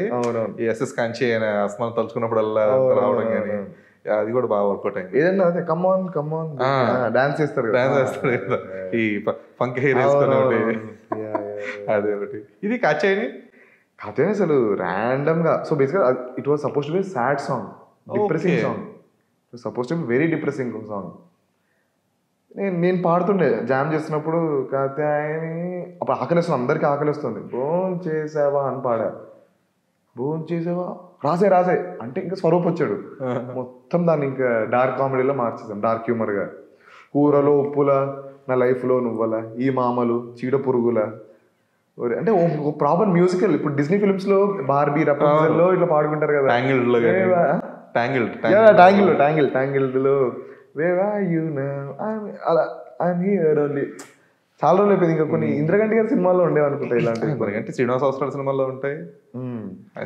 ఈ ఎస్ఎస్ కాంచి అనే అస్మాన్ తలుచుకున్నప్పుడల్లా రావడం కానీ అది కూడా బాగా వర్కౌట్ అయింది. ఏదన్నా అదే కమాన్ డాన్స్ చేస్తారు కదా, ఈ ఫంక్ హెయిర్ వేసుకుని అదే ఒకటి. ఇది కాచేని కథనే అసలు ర్యాండమ్ గా. సో బేసిక్గా it was suppose to be sad song, depressing song, suppose to be very depressing song. నేను పాడుతుండే జామ్ చేస్తున్నప్పుడు, కాత్యాయని అప్పుడు ఆకలిస్తుంది, అందరికీ ఆకలిస్తుంది. భోం చేసావా అని పాడా. భోం చేసావా రాసే అంటే ఇంకా స్వరూప్ వచ్చాడు, మొత్తం దాన్ని ఇంకా డార్క్ కామెడీలో మార్చేసాం, డార్క్ హ్యూమర్ గా. కూరలో ఉప్పుల నా లైఫ్ లో నువ్వల, ఈ మామలు చీడ పురుగుల, అంటే ప్రాపర్ మ్యూజికల్. ఇప్పుడు డిస్నీ ఫిల్మ్స్ లో బార్బీ రపంజెల్ లో ఇట్లా పాడుకుంటారు కదా, ట్యాంగిల్డ్ లో అలా ఐఎమ్ హియర్ ఓన్లీ. చాలా రోజులు అయిపోయింది. ఇంకా కొన్ని ఇంద్రగంటి గారి సినిమాల్లో ఉండేవి అనుకుంటా ఇలాంటివి. ఇంద్రగంటి శ్రీనివాస అవసరాల సినిమాల్లో ఉంటాయి.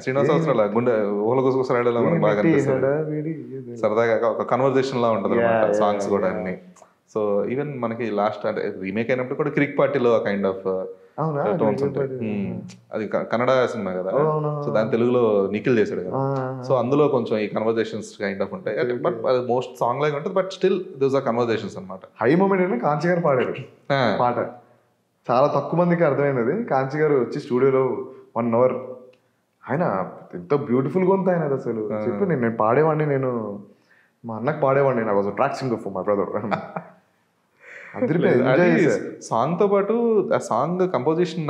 శ్రీనివాస అవసరాల గుండె ఊహలకోసరాడేలా మనకు బాగా అనిపిస్తుంది. సరదాగా ఒక కన్వర్జేషన్ లా ఉంటుంది అనమాట సాంగ్స్ కూడా అన్ని. సో ఈవెన్ మనకి లాస్ట్ అంటే రీమేక్ అయినప్పుడు కూడా క్రిక్ పార్టీలో కైండ్ ఆఫ్ టోన్స్ ఉంటాయి. అది కన్నడ సినిమా కదా, సో దాని తెలుగులో నిఖిల్ చేశాడు కదా. సో అందులో కొంచెం ఈ కన్వర్జేషన్స్ కైండ్ ఆఫ్ ఉంటాయి. బట్ అది మోస్ట్ సాంగ్ లాగా ఉంటుంది, but still those are conversations అనమాట. హై మూమెంట్ అంటే కాంచి గారు పాడారు పాట, చాలా తక్కువ మందికి అర్థమైంది అది. కాంచి గారు వచ్చి స్టూడియోలో 1 hour, ఆయన ఎంతో బ్యూటిఫుల్ గొంతు ఆయన అసలు. చెప్పి నేను పాడేవాడిని, నేను మా అన్నకు పాడేవాడిని, నాకు was track singer for my brother. Song తో పాటు ఆ సాంగ్ కంపోజిషన్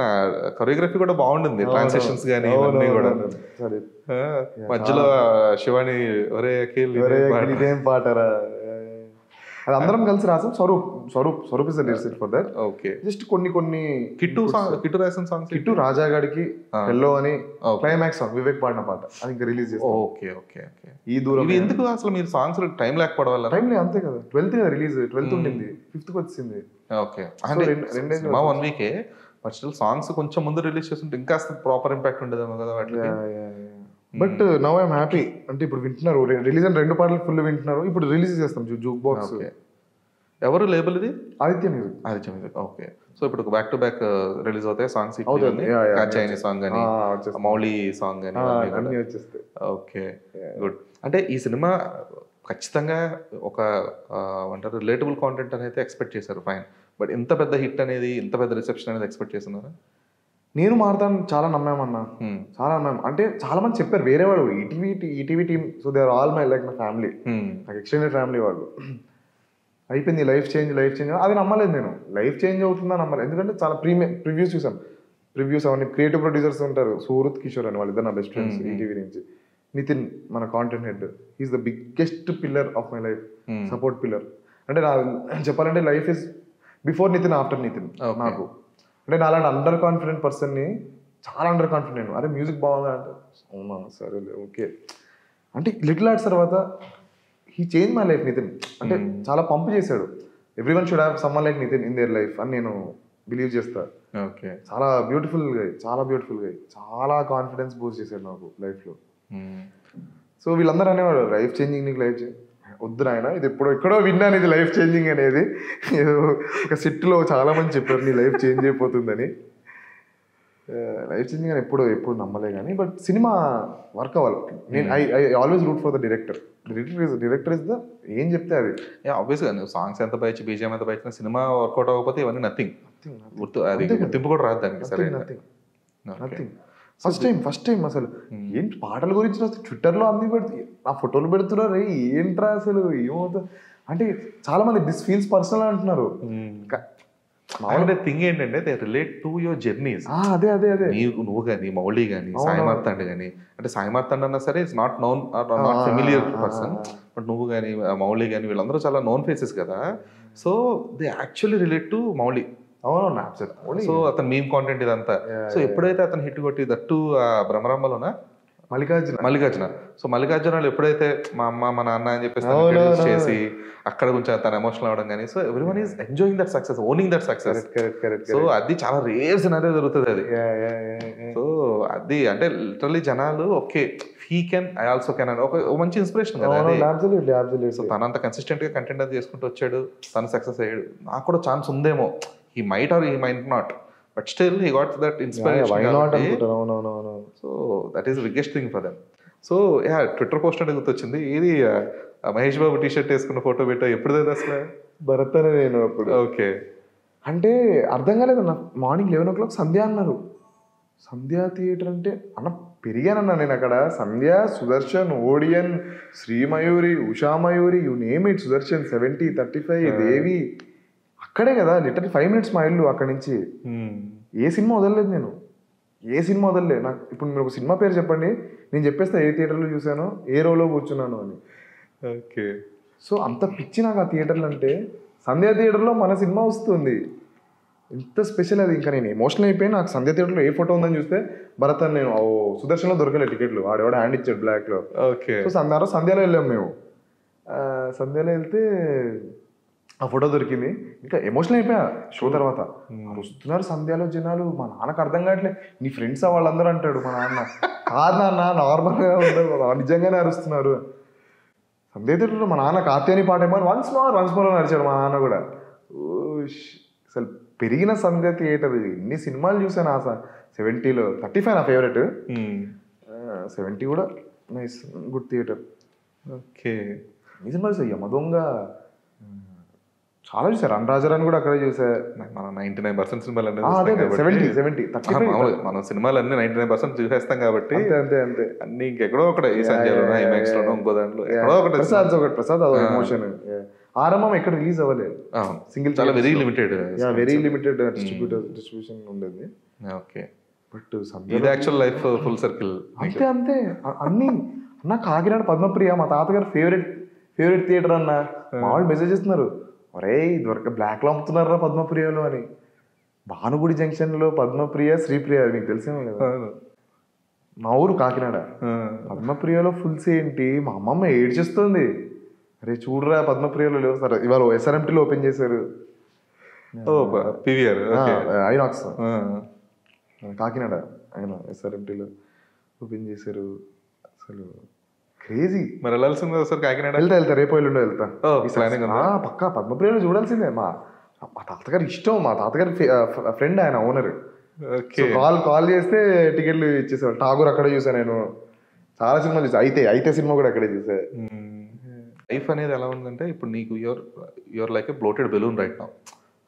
కొరియోగ్రఫీ కూడా బాగుంటుంది, ట్రాన్సిషన్స్ గానీ ఇవన్నీ కూడా. మధ్యలో శివాని ఒరే ఇదేం పాటరా, అది అందరం కలిసి రాసాం. Swaroop is the lyricist for that. Okay, just కొన్ని కిట్టు రాసిన సాంగ్స్, కిట్టు రాజా గారికి హెల్లో అని క్లైమాక్స్ సాంగ్ వివేక్ పాడిన పాట, అది ఇంకా రిలీజ్ చేస్తాం. ఓకే ఈ దూరం ఎందుకు అసలు మీరు సాంగ్స్ టైం లేకపోవడం వల్ల? టైం లేదు, అంతే కదా. 12th కదా రిలీజ్, 12th ఉండింది, 5th వచ్చింది. ఓకే, అంటే 1 week, బట్ స్టిల్ సాంగ్స్ కొంచెం ముందు రిలీజ్ చేస్తుంటే ఇంకా ప్రాపర్ ఇంపాక్ట్ ఉండేదేమో కదా వాటికి. But now I'm happy. అంటే ఇప్పుడు వింటున్నారు, రిలీజ్ అని 2 పాటలు ఫుల్ వింటున్నారు. ఇప్పుడు రిలీజ్ చేస్తాం జూక్ బాక్స్. ఎవరు లేబుల్ ఇది? ఆదిత్య మ్యూజిక్. ఓకే, సో ఇప్పుడు బ్యాక్ టు బ్యాక్ రిలీజ్ అవుతాయి సాంగ్స్. కాచాయిని సాంగ్ అని, మౌళి సాంగ్ అని వచ్చేస్తాయి. Okay, good. అంటే ఈ సినిమా ఖచ్చితంగా ఒక అంటారు రిలేటబుల్ కాంటెంట్ అనేది ఎక్స్పెక్ట్ చేశారు, ఫైన్. బట్ ఇంత పెద్ద హిట్ అనేది, ఇంత పెద్ద రిసెప్షన్ అనేది ఎక్స్పెక్ట్ చేస్తున్నారా? నేను మారుతాను చాలా నమ్మామన్నా, చాలా నమ్మాము. అంటే చాలా మంది చెప్పారు వేరే వాళ్ళు, ETV team. So they are all my family, నాకు ఎక్స్టెండెడ్ ఫ్యామిలీ వాళ్ళు. అయిపోయింది లైఫ్ చేంజ్ అది నమ్మలేదు నేను. లైఫ్ చేంజ్ అవుతుందా నమ్మలేదు, ఎందుకంటే చాలా ప్రివ్యూస్ చూసాం. అవన్నీ క్రియేటివ్ ప్రొడ్యూసర్స్ ఉంటారు, సూరత్ కిషోర్ అని, వాళ్ళిద్దరు నా బెస్ట్ ఫ్రెండ్స్ ఈటీవీ నుంచి. నితిన్ మన content head, is the biggest pillar of my life, support pillar. అంటే నా చెప్పాలంటే life is before Nitin, after Nitin నాకు. అంటే నా అలాంటి అండర్ కాన్ఫిడెంట్ పర్సన్ని, చాలా అండర్ కాన్ఫిడెంట్ నేను, అరే మ్యూజిక్ బాగుందా అంటే అవునా సరేలే ఓకే అంటే లిటిల్ ఆర్ట్స్ తర్వాత he change my life Nitin. అంటే చాలా పంప్ చేశాడు. Everyone should have someone like Nitin in their life అని నేను బిలీవ్ చేస్తా. ఓకే, చాలా బ్యూటిఫుల్ గా, చాలా బ్యూటిఫుల్ గా, చాలా కాన్ఫిడెన్స్ బూస్ట్ చేశాడు నాకు లైఫ్లో. సో వీళ్ళందరూ అనేవాడు లైఫ్ చేంజింగ్, నీకు లైఫ్ చేంజ్ వద్దు నాయన, ఇది ఎక్కడో విన్నాను ఇది లైఫ్ చేంజింగ్ అనేది. ఏదో ఒక సిట్లో చాలా మంది చెప్పారు నీ లైఫ్ చేంజ్ అయిపోతుందని. లైఫ్ చేంజింగ్ అని ఎప్పుడు నమ్మలే కానీ, బట్ సినిమా వర్క్ అవ్వాలి. నేను I always root for the director. Director is the ఏం చెప్తే అది. ఆబ్వియస్గా నువ్వు సాంగ్స్ ఎంత బయట, బీజిఎం ఎంత బయట, సినిమా వర్కౌట్ అవ్వకపోతే ఇవన్నీ నథింగ్. అది గుర్తింపు కూడా రాదు దానికి. సరే, నథింగ్. ఫస్ట్ టైం అసలు ఏంటి పాటల గురించి ట్విట్టర్లో అన్ని నా ఫోటోలు పెడుతున్నారు, ఏంట్రా అసలు ఏమవుతుంది అంటే చాలా మంది దిస్ ఫీల్స్ పర్సనల్ అంటున్నారు. మామూలుగా థింగ్ ఏంటంటే they relate to your journeys. అదే నువ్వు కానీ, మౌళి కానీ, సాయి మార్తాండ్ కానీ, అంటే సాయి మార్తాండ్ అన్నా సరే it's not known not familiar person, but నువ్వు కానీ మౌళి కానీ వీళ్ళందరూ చాలా నోన్ ఫేసెస్ కదా. So they actually relate to Mouli. So అతను మీమ్ కాంటెంట్ ఇదంతా. సో ఎప్పుడైతే అతను హిట్ కొట్టి దట్టు భ్రమరాంబలోనా మల్లికార్జున. సో మల్లికార్జున ఎప్పుడైతే మా అమ్మ మా నాన్న అని చెప్పేసి చేసి అక్కడ కొంచెం తను ఎమోషనల్ అవడం కానీ, so everyone is enjoying that success, owning that success. So అది చాలా రేర్ సినారియో జరుగుతుంది అది. సో అది అంటే లిటరలీ జనాలు okay he can, I also can అని ఒక మంచి ఇన్స్పిరేషన్ కదా అది. సో తను అంత కన్సిస్టెంట్ గా కంటెంట్ అది చేసుకుంటూ వచ్చాడు, తను సక్సెస్ అయ్యాడు. నాకు కూడా ఛాన్స్ ఉందేమో, he might or he might not, but still he got that inspiration. Why not? So that is the biggest thing for them. So yeah, Twitter post అంటే గుర్తొచ్చింది. ఇది మహేష్ బాబు టీ షర్ట్ వేసుకున్న ఫోటో పెట్టా, ఎప్పుడైతే అసలు భరత్ అని నేను అప్పుడు. ఓకే, అంటే అర్థం కాలేదు నాకు. మార్నింగ్ 11 o'clock సంధ్య అన్నారు. సంధ్య థియేటర్ అంటే అన్న పెరిగానన్నా నేను అక్కడ. Sandhya, Sudarshan, Odeon, Srimayuri, Ushamayuri, you name it, Sudarshan 70, 35, Devi అక్కడే కదా. లిటరలీ 5 minutes మా ఇల్లు అక్కడి నుంచి. ఏ సినిమా వదలలేదు నేను, ఏ సినిమా వదలలేదు. నాకు ఇప్పుడు మీరు ఒక సినిమా పేరు చెప్పండి, నేను చెప్పేస్తా ఏ థియేటర్లో చూసాను, ఏ రోలో కూర్చున్నాను అని. ఓకే, సో అంత పిచ్చి నాకు ఆ థియేటర్లు అంటే. సంధ్యా థియేటర్లో మన సినిమా వస్తుంది, ఎంత స్పెషల్ అది. ఇంకా నేను ఎమోషనల్ అయిపోయి, నాకు సంధ్యా థియేటర్లో ఏ ఫోటో ఉందని చూస్తే భరత్ అని, నేను సుదర్శన్లో దొరకలేదు టికెట్లు, ఆడేవాడు హ్యాండ్ ఇచ్చాడు బ్లాక్లో. ఓకే, సో సంధ్యాలో వెళ్ళాం మేము. సంధ్యాలో వెళ్తే ఆ ఫోటో దొరికింది. ఇంకా ఎమోషనల్ అయిపోయా షో తర్వాత. వస్తున్నారు సంధ్యాలో జనాలు, మా నాన్నకు అర్థం కావట్లేదు. నీ ఫ్రెండ్స్ వాళ్ళందరూ అంటాడు. మా నాన్న కాదు నాన్న, నార్మల్గా ఉంటారు, నిజంగానే అరుస్తున్నారు. సంధ్య థియేటర్లో మా నాన్న కాత్యాని పాట ఏమో వన్స్ మోర్ నడిచాడు మా నాన్న కూడా. అసలు పెరిగిన సంధ్య థియేటర్. ఎన్ని సినిమాలు చూసాను ఆ 70లో. 35 నా ఫేవరెట్, 70 కూడా నైస్, గుడ్ థియేటర్. ఓకే, ఈ సినిమాలు చూసా, యమదొంగ చాలా చూసారు. రాజరాని కూడా అక్కడే చూసా. మనం 99% సినిమాలు మన సినిమాలన్నీ 99% చూసేస్తాం కాబట్టి అంతే అన్ని ఇంకెక్కడో ఒకటి ఈ సంజయ్లో, ఐమాక్స్ లోనో ఇంకో దాంట్లో ఎక్కడో ఒకటి. ప్రసాద్ అదో ఎమోషన్. ఆరంభం ఎక్కడ రిలీజ్ అవ్వలేదు, సింగిల్, చాలా వెరీ లిమిటెడ్ డిస్ట్రిబ్యూషన్ ఉండేది. ఓకే, బట్ ఇది యాక్చువల్ లైఫ్ ఫుల్ సర్కిల్. అంతే అన్ని అన్న. కాకినాడ పద్మప్రియ మా తాతగారు ఫేవరెట్ థియేటర్ అన్న. మా వాళ్ళు మెసేజ్ చేస్తున్నారు, ఒరే ఇదివరకు బ్లాక్లో అమ్ముతున్నారా పద్మప్రియలో అని. భానుగుడి జంక్షన్లో పద్మప్రియ, శ్రీప్రియ మీకు తెలిసేమో కదా. మా ఊరు కాకినాడ. పద్మప్రియలో ఫుల్స్ ఏంటి, మా అమ్మమ్మ ఏడ్చేస్తుంది. అరే చూడరా పద్మప్రియలో లేవు సార్, ఇవాళ SRMTలో ఓపెన్ చేశారు. ఐనాక్స్ కాకినాడ SRMTలో ఓపెన్ చేశారు. అసలు క్రేజీ. మరి వెళ్ళాల్సింది సార్ కాకినాడ. వెళ్తా రేపు ఎల్లుండో వెళ్తా. పక్కా పద్మప్రియలో చూడాల్సిందే. మా తాతగారు ఇష్టం, మా తాతగారి ఫ్రెండ్ ఆయన ఓనర్. కాల్ చేస్తే టికెట్లు ఇచ్చేసేవాళ్ళు. ఠాగూర్ అక్కడే చూసాను నేను, చాలా సినిమాలు చూసా. అయితే సినిమా కూడా అక్కడే చూసా. లైఫ్ అనేది ఎలా ఉందంటే ఇప్పుడు నీకు your like A bloated balloon right now.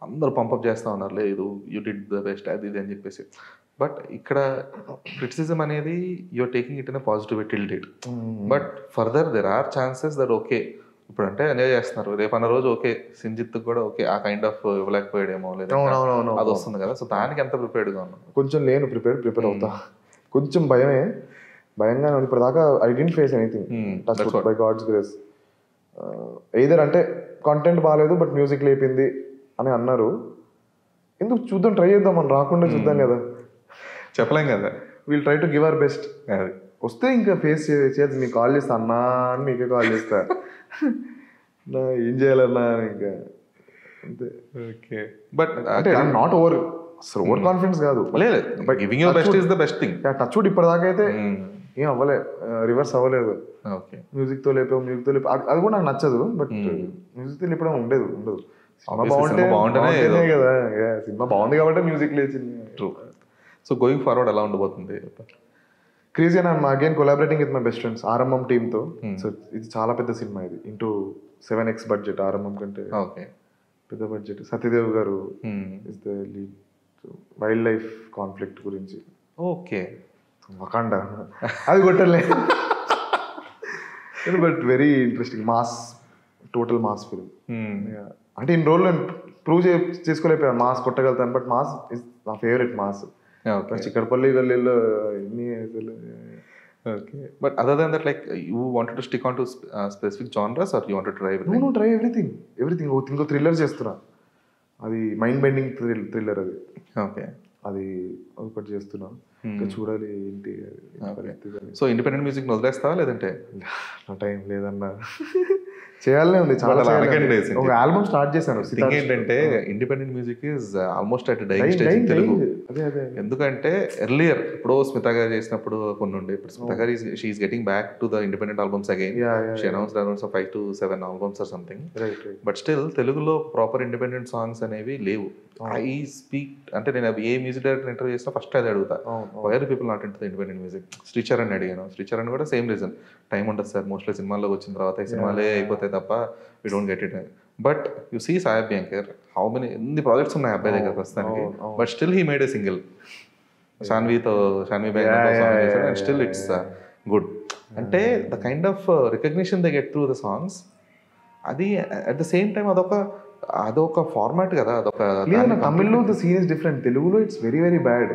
అందరూ పంపప్ చేస్తూ ఉన్నారు, లేదు యూ డిడ్ ద బెస్ట్ అది ఇది అని చెప్పేసి. బట్ ఇక్కడ క్రిటిసిజం అనేది you're taking it in a positive way till date. But further there are chances that okay ఇప్పుడు అంటే ఎంజాయ్ చేస్తున్నారు, రేపు అన్న రోజు ఓకే సింజిత్ కూడా ఓకే ఆ కైండ్ ఆఫ్ ఇవ్వలేకపోయాడేమో, లేదా అది వస్తుంది కదా. సో దానికి ఎంత ప్రిపేర్డ్గా ఉన్నాను? కొంచెం లేను, ప్రిపేర్ అవుతా. కొంచెం భయమే. భయంగానే ఉంది ఇప్పటిదాకా. I didn't face anything, touch by God's grace. Either అంటే కంటెంట్ బాగాలేదు బట్ మ్యూజిక్ లేపింది అని అన్నారు. ఎందుకు చూద్దాం, ట్రై చేద్దాం, మనం రాకుండా చూద్దాం కదా, చెప్పలేం కదా. Will try to give our best. వస్తే ఇంకా ఫేస్ చేసి మీకు కాల్ చేస్తా అన్నా అని మీకే కాల్ చేస్తా. ఏం చేయాలన్నా ఇంకా అంతే. ఓకే, బట్ అంటే నాట్ ఓవర్, అసలు ఓవర్ కాన్ఫిడెన్స్ కాదు, giving your best is the best thing. Touch wood ఇప్పటిదాకా అయితే ఏం అవ్వలే, రివర్స్ అవ్వలేదు. ఓకే, మ్యూజిక్ తో లేపావు, అది కూడా నాకు నచ్చదు, బట్ మ్యూజిక్ తో లేపడం ఉండదు. సినిమా బాగుంటేనే కదా, సినిమా బాగుంది కాబట్టి మ్యూజిక్ లేచింది. ట్రూ. సో గోయింగ్ ఫార్వర్డ్ ఎలా ఉండబోతుంది? Crazy and I'm again collaborating with my best friends ఆరంభం టీమ్తో. సో ఇది చాలా పెద్ద సినిమా, ఇది ఇంటూ 7x బడ్జెట్. ఆరంభం కంటే పెద్ద budget. Satyadev garu is the lead. Wild life conflict గురించి. ఓకే, వకాండా అది కొట్టలే, but very interesting, mass, total mass film. అంటే ఇన్ని రోజులు నేను ప్రూవ్ చేసుకోలేకపోయాను మాస్ కొట్టగలుగుతాను, బట్ మాస్ ఇస్ నా ఫేవరెట్ మాస్. చిక్కడపల్లి గల్లీలో ఎన్ని అసలు. Okay, but other than that, like you wanted to stick on to specific genres or you wanted to try everything? No, try everything. ఇంకో థ్రిల్లర్ చేస్తున్నా, అది మైండ్ బెండింగ్ థ్రిల్లర్ అది. ఓకే, అది ఒకటి చేస్తున్నా, చూడాలి ఏంటి. సో ఇండిపెండెంట్ మ్యూజిక్ వదిలేస్తావా లేదంటే? నా టైం లేదన్నా, చేయాలనే ఉంది చాలా. ఒక ఆల్బమ్ స్టార్ట్ చేశాను. ఏంటంటే independent music is almost at dying stage in Telugu. ఎందుకంటే ఎర్లియర్ ఇప్పుడు స్మిత గారు చేసినప్పుడు కొన్ని ఉండే, ఇప్పుడు స్మిత గారు she's getting back to the independent albums again. She announced around 5 to 7 albums or something. But still తెలుగులో ప్రాపర్ ఇండిపెండెంట్ సాంగ్స్ అనేవి లేవు. ఐ స్పీక్ అంటే నేను ఏ మ్యూజిక్ డైరెక్టర్ ఇంటర్వ్యూ చేసినా ఫస్ట్ అది అడుగుతా, why are people not into the independent music? Sricharan అడిగాను, శ్రీచరణ్ కూడా సేమ్ రీజన్, టైం ఉండదు సార్, మోస్ట్లీ సినిమాల్లోకి వచ్చిన తర్వాత ఈ సినిమాలే అయిపోతాయి తప్ప we don't get it. But you see Sai Abhyankar, how many ఎన్ని ప్రాజెక్ట్స్ ఉన్నాయి అబ్బాయి దగ్గర ప్రస్తుతానికి, but still he made a single షాన్వీ bank and still it's good. అంటే the kind of recognition they get through the songs, అది అట్ ద సేమ్ టైం అదొక ఫార్మాట్ కదా. అదొక తమిళ్లో ద సీన్ ఇస్ డిఫరెంట్, తెలుగులో ఇట్స్ వెరీ వెరీ బ్యాడ్.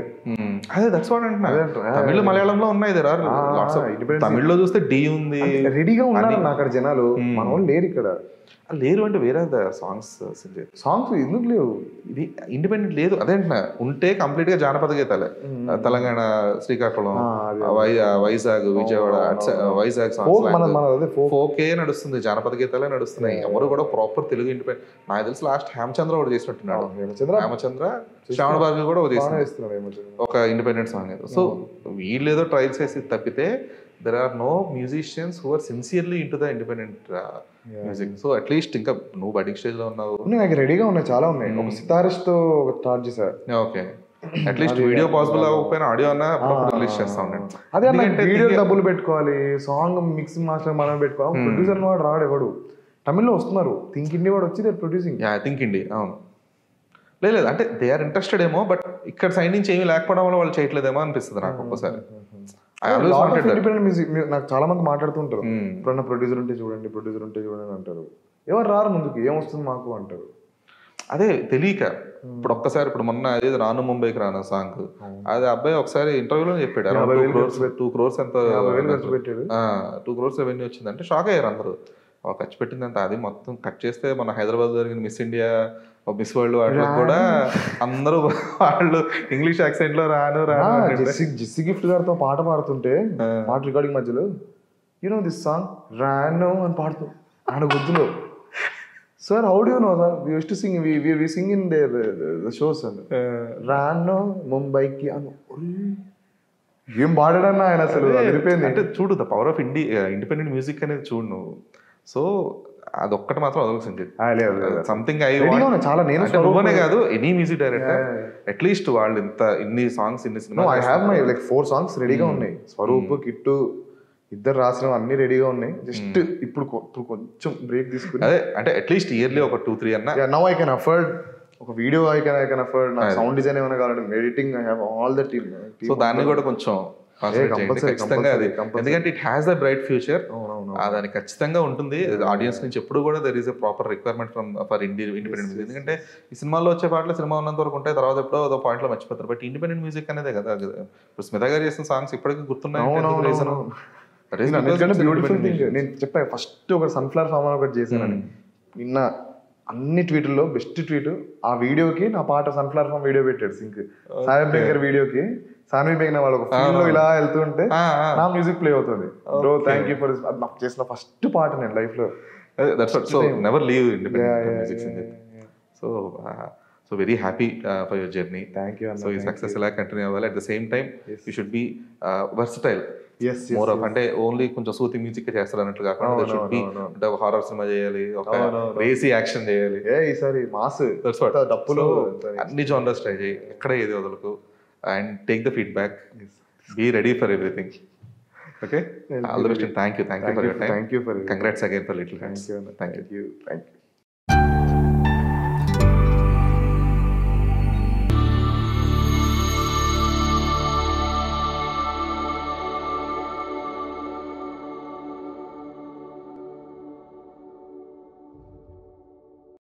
అదే దట్స్ వాట్ అంటున్నా. తమిళ్ మలయాళంలో ఉన్నాయి, దేర్ ఆర్ లాట్స్ ఆఫ్. తమిళ్లో చూస్తే డి ఉంది, రెడీగా ఉన్నారు అక్కడ జనాలు, మన వాళ్ళు లేరు ఇక్కడ. లేరు అంటే వేరే సాంగ్స్ ఎందుకు లేవు? ఇది ఇండిపెండెంట్ లేదు, అదే అంటున్నా. ఉంటే కంప్లీట్ గా జానపద గీతాలే. తెలంగాణ, శ్రీకాకుళం, వైజాగ్, విజయవాడ, వైజాగ్ సాంగ్స్ ఫోకే నడుస్తుంది, జానపద గీతాలే నడుస్తున్నాయి. ఎవరు కూడా ప్రాపర్ తెలుగు ఇండిపెండెంట్. నాకు తెలిసి లాస్ట్ హేమచంద్ర కూడా చేసినట్టున్నాడు, హేమచంద్ర, శ్రావణ భార్గవి కూడా ఒక ఇండిపెండెంట్ సాంగ్. సో వీళ్ళు ఏదో ట్రైల్స్ చేసి తప్పితే there are no musicians who are sincerely into the independent music. So at least ఇంకా నువ్వు బడ్డింగ్ స్టేజ్ లో ఉన్నావు. నాకు రెడీగా ఉన్నాయి, చాలా ఉన్నాయి. ఒక సితారిస్ట్ తో స్టార్ట్ చేశా. ఓకే, అట్లీస్ట్ వీడియో పాసిబుల్ అవ్వకపోయినా ఆడియో అన్నా రిలీజ్ చేస్తా ఉన్నాను. అదే వీడియో డబ్బులు పెట్టుకోవాలి, సాంగ్ మిక్సింగ్ మాస్టర్ మనం పెట్టుకోవాలి, ప్రొడ్యూసర్ వాడు రాడు ఎవడు. తమిళ్లో వస్తున్నారు, థింక్ ఇండి వాడు వచ్చి ప్రొడ్యూసింగ్. థింక్ ఇండి, అవును. లేదు అంటే దే ఆర్ ఇంట్రెస్టెడ్ ఏమో, బట్ ఇక్కడ సైడ్ నుంచి ఏమీ లేకపోవడం వల్ల వాళ్ళు చేయట్లేదేమో అనిపిస్తుంది నాకు ఒక్కసారి. ఇండిపెండెంట్ మ్యూజిక్ నాకు చాలా మంది మాట్లాడుతుంటారు, ఇప్పుడన్నా ప్రొడ్యూసర్ ఉంటే చూడండి అంటారు. ఎవరు రారు ముందుకు, ఏమొస్తుంది మాకు అంటారు. అదే తెలియక ఇప్పుడు ఒక్కసారి, ఇప్పుడు మొన్న అదే రాను ముంబైకి రాను సాంగ్, అది అబ్బాయి ఒకసారి ఇంటర్వ్యూలో చెప్పాడు 2 crores ఎంత 2 crores రెవెన్యూ వచ్చిందంటే షాక్ అయ్యారు అందరూ. ఖర్చు పెట్టిందంత, అది మొత్తం కట్ చేస్తే మన హైదరాబాద్ జరిగిన మిస్ ఇండియా, మిస్ వరల్డ్ వాటికి కూడా అందరూ వాళ్ళు ఇంగ్లీష్ యాక్సెంట్ లో రాను జిస్సి గిఫ్ట్ గారితో పాట పాడుతుంటే, పాట రికార్డింగ్ మధ్యలో యు నో దిస్ సాంగ్ రాను అని పాడుతూ ఆయన గుర్తులో, sir how do you know sir, we used to sing, we sing in their shows అని, రాను ముంబైకి అను. ఏం పాడాడన్నా ఆయన అసలు అదిరిపోయింది. అంటే చూడు the power of independent music అనేది చూడు నువ్వు. సో అదొక్కటి మాత్రం వదలసింది సంథింగ్ చాలా. నేను నువ్వనే కాదు, ఎనీ మ్యూజిక్ డైరెక్టర్ అట్లీస్ట్ వాళ్ళు ఇన్ని సాంగ్స్, ఇన్ని cinema. I have my like 4 songs రెడీగా ఉన్నాయి. స్వరూప్, కిట్టు ఇద్దరు రాసిన అన్ని రెడీగా ఉన్నాయి. జస్ట్ ఇప్పుడు కొంచెం బ్రేక్ తీసుకుని, అదే అంటే అట్లీస్ట్ ఇయర్లీ ఒక 2-3 అన్నా. నౌ ఐ కెన్ అఫోర్డ్ ఒక వీడియో, ఐ కెన్ అఫోర్డ్. నాకు సౌండ్ డిజైన్ ఏమైనా కావాలంటే, editing, I have all the team. So దాన్ని కూడా కొంచెం కాన్సన్ట్రేట్ చేయండి compulsory, ఖచ్చితంగా. అది compulsory. ఎందుకంటే it has the bright future. అవునవును. దానికి ఖచ్చితంగా ఉంటుంది. ఆడియన్స్ నుంచి ఎప్పుడు కూడా there is a proper requirement for independent music. ఎందుకంటే ఈ సినిమాల్లో వచ్చే పాటలు సినిమా ఉన్నంత వరకు ఉంటాయి, తర్వాత ఎప్పుడో అదో పాయింట్ లో మర్చిపోతారు. బట్ ఇండిపెండెంట్ మ్యూజిక్ అనేది కదా. ఇప్పుడు స్మిత గారు చేసిన సాంగ్స్ ఇప్పటికీ గుర్తున్నాయి. బ్యూటిఫుల్ థింగ్ నేను చెప్పా ఫస్ట్ ఒక సన్ఫ్లవర్ ఫామ్ ఒకటి చేశానని. నిన్న అన్ని ట్వీట్లలో బెస్ట్ ట్వీట్ ఆ వీడియోకి నా పాట సన్ఫ్లవర్ ఫామ్ వీడియో పెట్టాడు సింక్. సాహెబ్ బేగర్ వీడియోకి సాన్వి బేగన వాళ్ళు ఒక ఫీల్ లో ఇలా వెళ్తుంటే నా మ్యూజిక్ ప్లే అవుతుంది. Bro thank you for this. అది నాకు చేసిన ఫస్ట్ పాట నేను లైఫ్ లో. So never leave independent music singer. So very happy for your journey. Thank you. So ఈ సక్సెస్ ఇలా కంటిన్యూ అవ్వాలి. At the same time you should B versatile. Yes, more of అంటే ఓన్లీ కొంచెం సూతి మ్యూజిక్ చేస్తారు అన్నట్లు కాకుండా షుడ్ బి అంటే ఒక హారర్ సినిమా చేయాలి, ఒక రేసీ యాక్షన్ చేయాలి. ఈసారి మాస్ డప్పులు అన్ని జోనర్స్ ట్రై చేయి, ఎక్కడ ఏది వదలకు. And take the feedback, be ready for everything. Okay, all the best. Thank you for your time. Thank you for congrats again for little hands. Thank you.